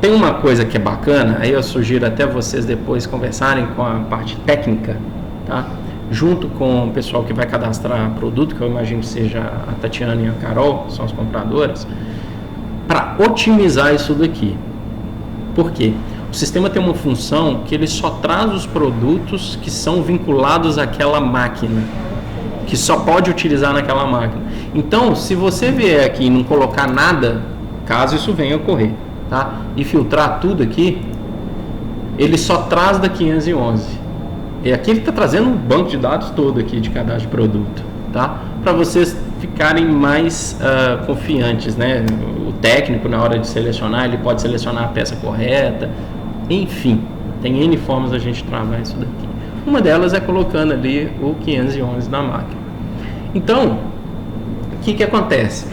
tem uma coisa que é bacana, aí eu sugiro até vocês depois conversarem com a parte técnica, tá? Junto com o pessoal que vai cadastrar produto, que eu imagino que seja a Tatiana e a Carol, são as compradoras, para otimizar isso daqui. Por quê? O sistema tem uma função que ele só traz os produtos que são vinculados àquela máquina, que só pode utilizar naquela máquina. Então, se você vier aqui e não colocar nada, caso isso venha a ocorrer, tá? E filtrar tudo aqui, ele só traz da 511. E aqui ele está trazendo um banco de dados todo aqui de cadastro de produto, tá? Para vocês ficarem mais confiantes, né? O técnico, na hora de selecionar, ele pode selecionar a peça correta. Enfim, tem N formas da gente travar isso daqui. Uma delas é colocando ali o 511 na máquina. Então, o que acontece?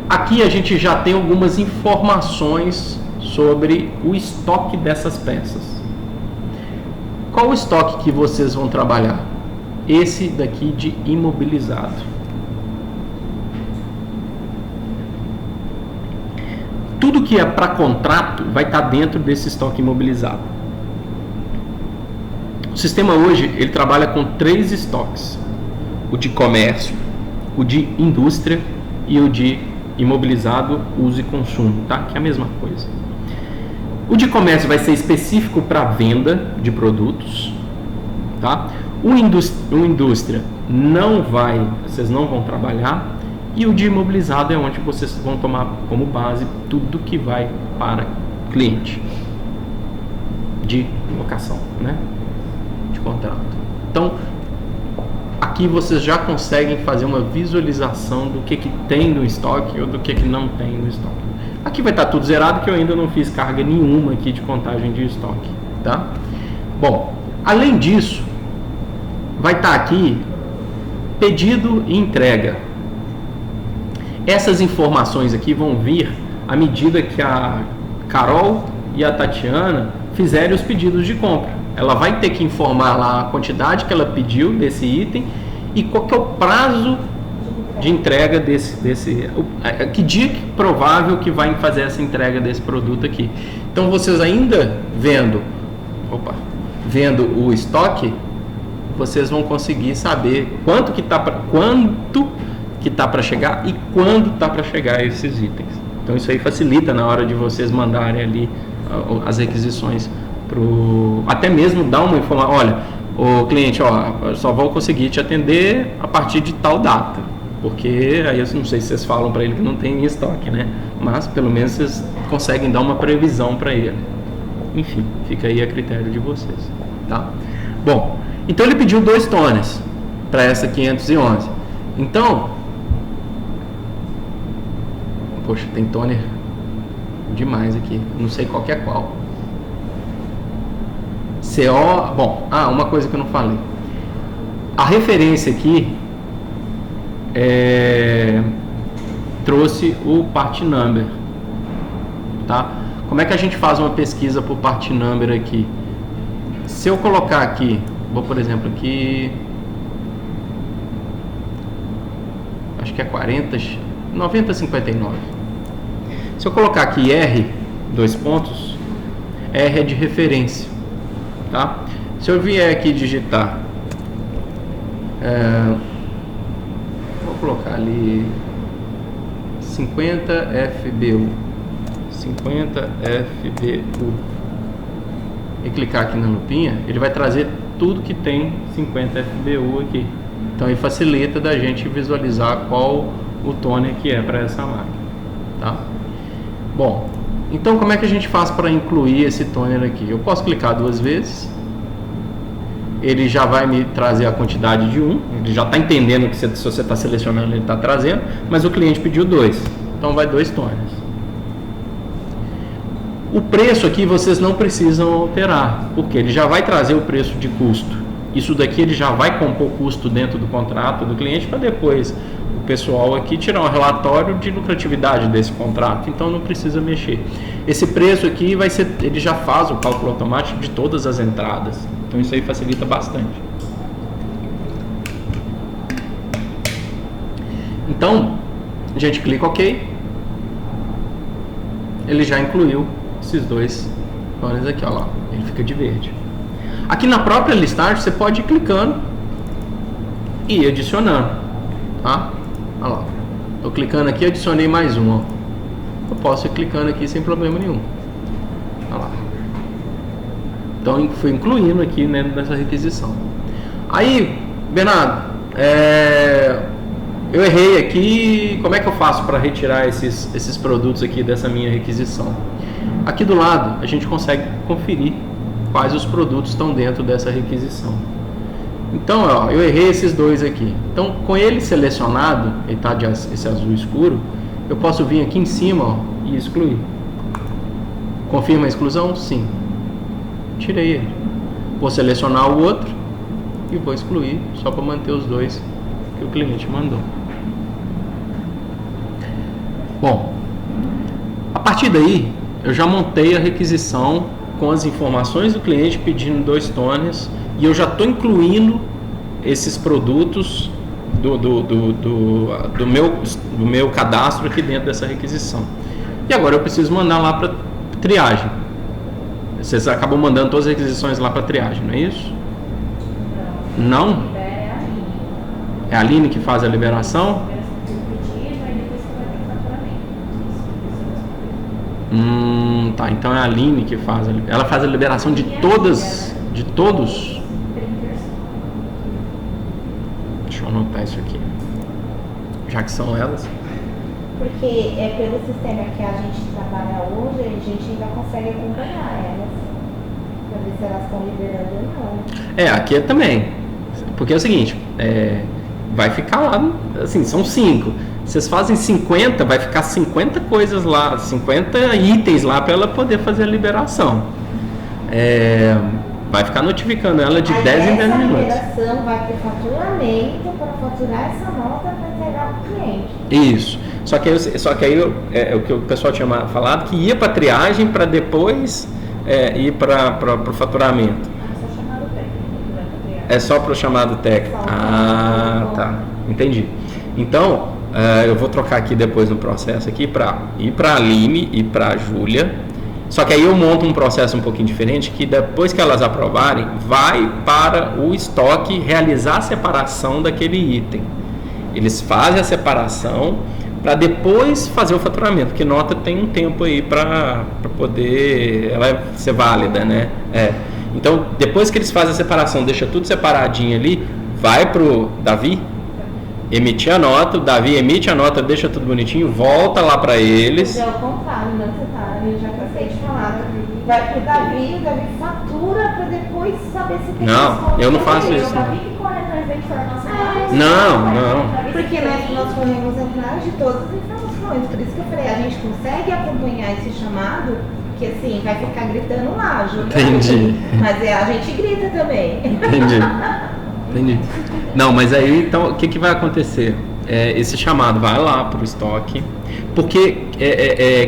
Aqui a gente já tem algumas informações sobre o estoque dessas peças. Qual o estoque que vocês vão trabalhar? Esse daqui de imobilizado. Tudo que é para contrato vai estar dentro desse estoque imobilizado. O sistema hoje ele trabalha com 3 estoques: o de comércio, o de indústria e o de imobilizado, uso e consumo, tá? Que é a mesma coisa. O de comércio vai ser específico para venda de produtos, tá? O indústria não vai, vocês não vão trabalhar, E o de imobilizado é onde vocês vão tomar como base tudo que vai para cliente de locação, né? De contrato. Então, aqui vocês já conseguem fazer uma visualização do que tem no estoque ou do que não tem no estoque. Aqui vai estar tudo zerado, que eu ainda não fiz carga nenhuma aqui de contagem de estoque, tá? Bom, além disso, vai estar aqui pedido e entrega. Essas informações aqui vão vir à medida que a Carol e a Tatiana fizerem os pedidos de compra. Ela vai ter que informar lá a quantidade que ela pediu desse item e qual que é o prazo de entrega que dia provável que vai fazer essa entrega desse produto aqui. Então vocês ainda vendo o estoque, vocês vão conseguir saber quanto que tá para chegar e quando tá para chegar esses itens. Então isso aí facilita na hora de vocês mandarem ali as requisições até mesmo dar uma informação. Olha, o cliente, eu só vou conseguir te atender a partir de tal data, porque aí eu não sei se vocês falam para ele que não tem em estoque, né? Mas pelo menos vocês conseguem dar uma previsão para ele. Enfim, fica aí a critério de vocês, tá? Bom, então ele pediu 2 toners para essa 511. Então, poxa, tem toner demais aqui, não sei qual que é qual. Bom, uma coisa que eu não falei. A referência aqui trouxe o part number, tá? Como é que a gente faz uma pesquisa por part number aqui? Se eu colocar aqui, vou por exemplo aqui, acho que é 9059. Se eu colocar aqui R, 2 pontos, R é de referência, tá? Se eu vier aqui digitar, vou colocar ali 50 FBU e clicar aqui na lupinha, ele vai trazer tudo que tem 50 FBU aqui. Então aí facilita da gente visualizar qual o toner que é para essa máquina, tá? Bom, então como é que a gente faz para incluir esse toner aqui? Eu posso clicar 2 vezes, ele já vai me trazer a quantidade de 1, ele já está entendendo que se você está selecionando ele está trazendo, mas o cliente pediu 2, então vai 2 toners. O preço aqui vocês não precisam alterar, porque ele já vai trazer o preço de custo. Isso daqui ele já vai compor o custo dentro do contrato do cliente para depois o pessoal aqui tirar um relatório de lucratividade desse contrato, então não precisa mexer. Esse preço aqui vai ser, ele já faz o cálculo automático de todas as entradas, então isso aí facilita bastante. Então, a gente clica OK, ele já incluiu esses 2 toners aqui, ó lá, ele fica de verde. Aqui na própria listagem você pode ir clicando e ir adicionando, tá? Olha lá, tô clicando aqui, adicionei mais um, ó. Eu posso ir clicando aqui sem problema nenhum. Olha lá. Então fui incluindo aqui, né, nessa requisição. Aí, Bernardo, eu errei aqui, como é que eu faço para retirar esses produtos aqui dessa minha requisição? Aqui do lado a gente consegue conferir quais os produtos estão dentro dessa requisição. Então, ó, eu errei esses 2 aqui. Então, com ele selecionado, ele está de esse azul escuro, eu posso vir aqui em cima, ó, e excluir. Confirma a exclusão? Sim. Tirei ele. Vou selecionar o outro e vou excluir, só para manter os 2 que o cliente mandou. Bom, a partir daí, eu já montei a requisição com as informações do cliente pedindo 2 toners e eu já estou incluindo esses produtos do meu cadastro aqui dentro dessa requisição. E agora eu preciso mandar lá para triagem. Vocês acabam mandando todas as requisições lá para triagem, não é isso? Não? É a Aline que faz a liberação? Tá, então é a Aline que faz. Ela faz a liberação de todos. Deixa eu anotar isso aqui. já que são elas. Porque pelo sistema que a gente trabalha hoje, a gente ainda consegue acompanhar elas, para ver se elas estão liberando ou não. Aqui também. Porque é o seguinte, vai ficar lá, assim, são 5. Vocês fazem 50, vai ficar 50 coisas lá, 50 itens lá para ela poder fazer a liberação. Vai ficar notificando ela de 10 em 10 minutos. Essa liberação vai ter faturamento para faturar essa nota para entregar para o cliente. Isso. Só que aí o que o pessoal tinha falado, que ia para triagem para depois ir para o faturamento. É só para o chamado técnico. Tá. Entendi. Então, eu vou trocar aqui depois no processo aqui para ir para a Aline e para a Júlia. Só que aí eu monto um processo um pouquinho diferente, que depois que elas aprovarem, vai para o estoque realizar a separação daquele item. Eles fazem a separação para depois fazer o faturamento, porque nota tem um tempo aí para poder ela ser válida, né? Então, depois que eles fazem a separação, deixa tudo separadinho ali, vai pro Davi emitir a nota, o Davi emite a nota, deixa tudo bonitinho, volta lá para eles. É o contrário, não, eu já cansei de falar. Vai pro Davi, o Davi fatura para depois saber se tem Não, eu não faço isso. O Davi que corre atrás da informação. Não. Porque nós corremos atrás de todas as informações. Por isso que eu falei, a gente consegue acompanhar esse chamado, que assim, vai ficar gritando lá, ajuda. Entendi. Mas a gente grita também. Entendi. Não, mas aí, então, o que vai acontecer? Esse chamado vai lá para o estoque, porque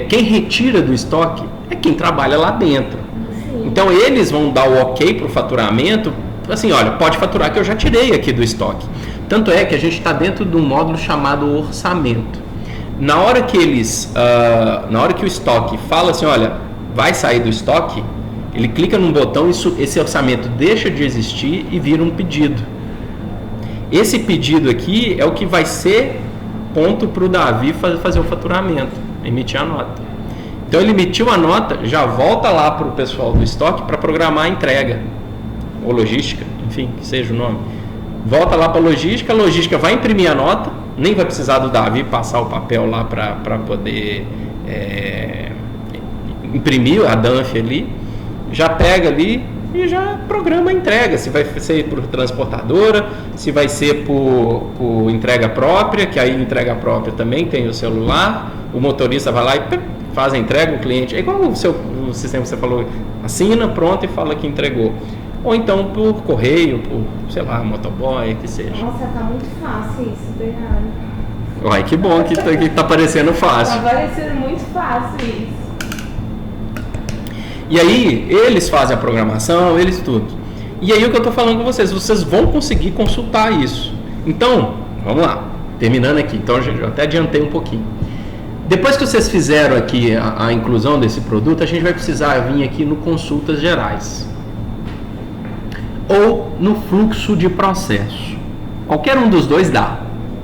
quem retira do estoque é quem trabalha lá dentro. Sim. Então, eles vão dar o ok para o faturamento, assim, olha, pode faturar que eu já tirei aqui do estoque. Tanto é que a gente está dentro de um módulo chamado orçamento. Na hora que o estoque fala assim, olha, vai sair do estoque, ele clica num botão, esse orçamento deixa de existir e vira um pedido. Esse pedido aqui é o que vai ser ponto para o Davi fazer o faturamento, emitir a nota. Então ele emitiu a nota, já volta lá para o pessoal do estoque para programar a entrega, ou logística, enfim, que seja o nome. Volta lá para a logística vai imprimir a nota, nem vai precisar do Davi passar o papel lá para poder imprimir a DANF ali, já pega ali e já programa a entrega, se vai ser por transportadora, se vai ser por entrega própria, que aí entrega própria também tem o celular, o motorista vai lá e faz a entrega, o cliente, é igual o sistema que você falou, assina, pronto e fala que entregou. Ou então por correio, por, sei lá, motoboy, que seja. Nossa, tá muito fácil isso, Bernardo. Uai, que bom que tá parecendo fácil. Tá parecendo muito fácil isso. E aí, eles fazem a programação, eles tudo. E aí o que eu tô falando com vocês vão conseguir consultar isso. Então, vamos lá, terminando aqui. Então, eu até adiantei um pouquinho. Depois que vocês fizeram aqui a inclusão desse produto, a gente vai precisar vir aqui no consultas gerais. Ou no fluxo de processo. Qualquer um dos dois dá,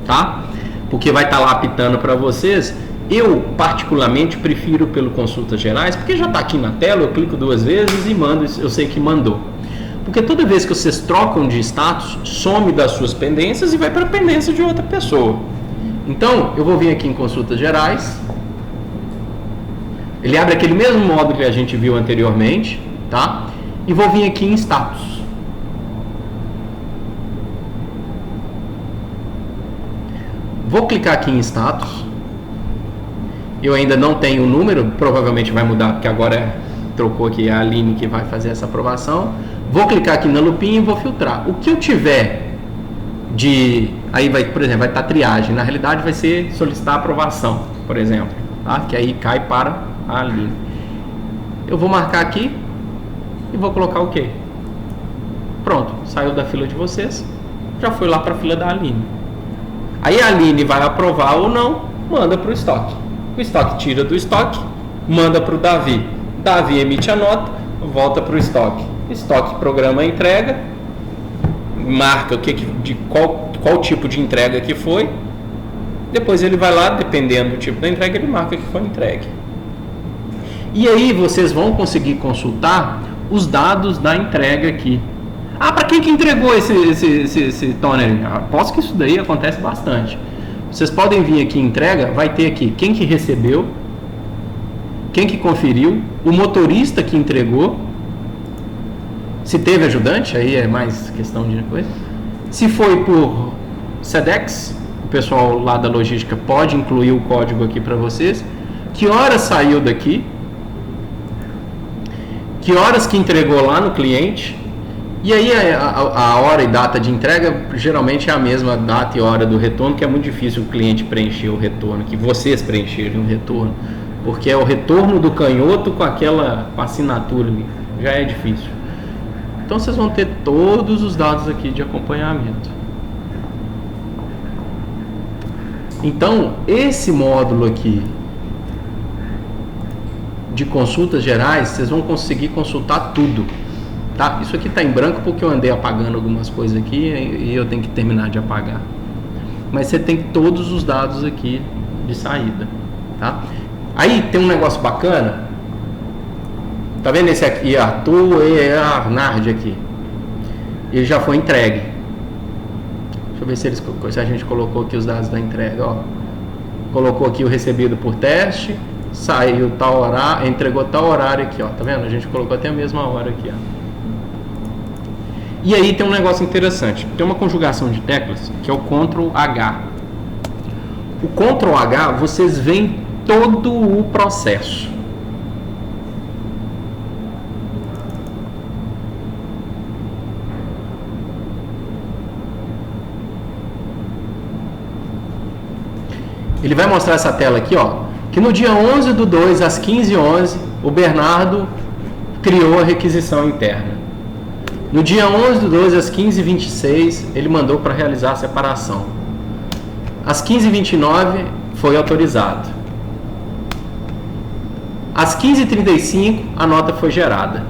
tá? Porque vai estar lá apitando para vocês. Eu, particularmente, prefiro pelo consultas gerais, porque já está aqui na tela, eu clico 2 vezes e mando, eu sei que mandou. Porque toda vez que vocês trocam de status, some das suas pendências e vai para a pendência de outra pessoa. Então, eu vou vir aqui em consultas gerais. Ele abre aquele mesmo módulo que a gente viu anteriormente, tá? E vou vir aqui em status. Vou clicar aqui em status. Eu ainda não tenho o número, provavelmente vai mudar, porque agora trocou aqui a Aline que vai fazer essa aprovação. Vou clicar aqui na lupinha e vou filtrar. O que eu tiver aí vai, por exemplo, vai estar triagem. Na realidade vai ser solicitar aprovação, por exemplo, tá? Que aí cai para a Aline. Eu vou marcar aqui e vou colocar o OK. Pronto, saiu da fila de vocês, já foi lá para a fila da Aline. Aí a Aline vai aprovar ou não, manda para o estoque. O estoque tira do estoque, manda para o Davi. Davi emite a nota, volta para o estoque. Estoque programa a entrega, marca qual tipo de entrega que foi. Depois ele vai lá, dependendo do tipo da entrega, ele marca que foi entregue. E aí vocês vão conseguir consultar os dados da entrega aqui. Para quem que entregou esse toner? Aposto que isso daí acontece bastante. vocês podem vir aqui em entrega, vai ter aqui quem que recebeu, quem que conferiu, o motorista que entregou, se teve ajudante, aí é mais questão de coisa. Se foi por SEDEX, o pessoal lá da logística pode incluir o código aqui para vocês. Que horas saiu daqui, que horas que entregou lá no cliente. E aí a hora e data de entrega geralmente é a mesma data e hora do retorno, que é muito difícil o cliente preencher o retorno, que vocês preencherem o retorno, porque é o retorno do canhoto com com a assinatura ali, já é difícil. Então vocês vão ter todos os dados aqui de acompanhamento. Então esse módulo aqui de consultas gerais, vocês vão conseguir consultar tudo. Tá? Isso aqui está em branco porque eu andei apagando algumas coisas aqui e eu tenho que terminar de apagar. Mas você tem todos os dados aqui de saída. Tá? Aí tem um negócio bacana. Tá vendo esse aqui? Arthur e Arnard aqui. Ele já foi entregue. Deixa eu ver se a gente colocou aqui os dados da entrega. Ó. Colocou aqui o recebido por teste. Saiu tal horário, entregou tal horário aqui. Ó. Tá vendo? A gente colocou até a mesma hora aqui. Ó. E aí tem um negócio interessante, tem uma conjugação de teclas que é o Ctrl H. O Ctrl H, vocês veem todo o processo. Ele vai mostrar essa tela aqui, ó, que no dia 11/2 às 15h11, o Bernardo criou a requisição interna. No dia 11/12, às 15h26, ele mandou para realizar a separação. Às 15h29, foi autorizado. Às 15h35, a nota foi gerada.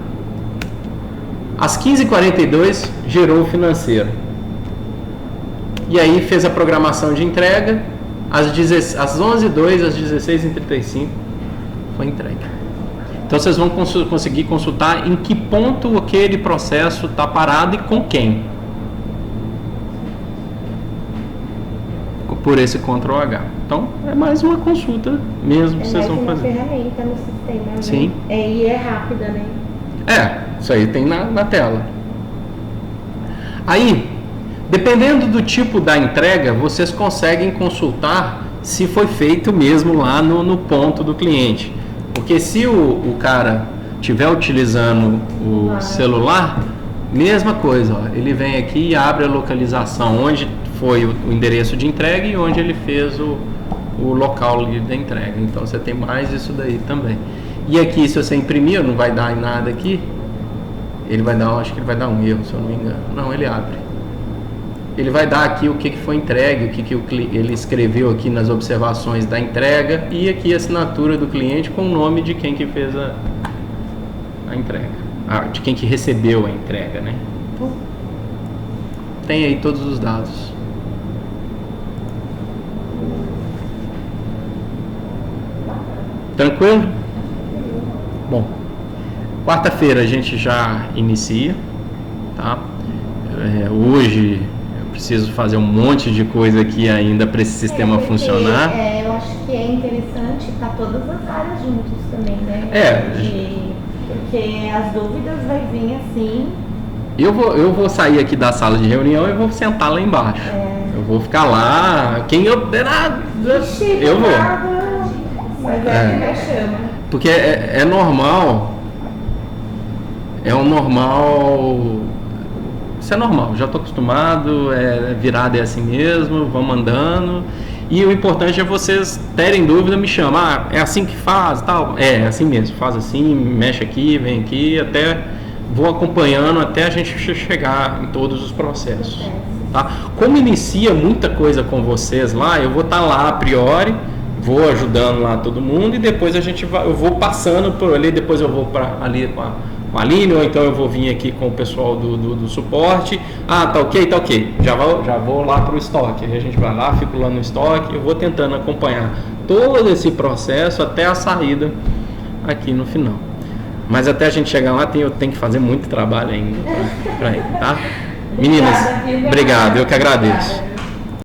Às 15h42, gerou o financeiro. E aí fez a programação de entrega. Às 11h02, às 16h35, foi entregue. Então vocês vão conseguir consultar em que ponto aquele processo está parado e com quem. Por esse Ctrl H. Então é mais uma consulta mesmo que vocês vão fazer. É mais uma ferramenta no sistema, né? Sim. E é rápida, né? Isso aí tem na tela. Aí, dependendo do tipo da entrega, vocês conseguem consultar se foi feito mesmo lá no ponto do cliente. Porque se o cara estiver utilizando o celular, mesma coisa, ó, ele vem aqui e abre a localização, onde foi o endereço de entrega e onde ele fez o local da entrega. Então você tem mais isso daí também. E aqui, se você imprimir, não vai dar em nada aqui, ele vai dar, acho que ele vai dar um erro, se eu não me engano. Não, ele abre. Ele vai dar aqui o que foi entregue, o que ele escreveu aqui nas observações da entrega e aqui a assinatura do cliente com o nome de quem que fez a entrega, de quem que recebeu a entrega, né? Então, tem aí todos os dados. Tranquilo? Bom, quarta-feira a gente já inicia, tá? Hoje preciso fazer um monte de coisa aqui ainda para esse sistema funcionar. Eu acho que é interessante estar todas as áreas juntos também, né? Porque as dúvidas vai vir assim. Eu vou sair aqui da sala de reunião e vou sentar lá embaixo. Eu vou ficar lá. Quem eu vou. Mas que me chama. Porque é normal. É um normal. Isso é normal, já estou acostumado, virada é assim mesmo, vamos andando. E o importante é vocês terem dúvida, me chamar, é assim que faz, tal. É assim mesmo, faz assim, mexe aqui, vem aqui, até vou acompanhando até a gente chegar em todos os processos. Tá? Como inicia muita coisa com vocês lá, eu vou estar lá a priori, vou ajudando lá todo mundo e depois eu vou passando por ali, depois eu vou para ali com a Aline, ou então eu vou vir aqui com o pessoal do suporte. Tá ok. Já vou lá para o estoque. Aí a gente vai lá, fico lá no estoque, eu vou tentando acompanhar todo esse processo até a saída aqui no final. Mas até a gente chegar lá, eu tenho que fazer muito trabalho ainda para ir, tá? Meninas, obrigado, eu que agradeço.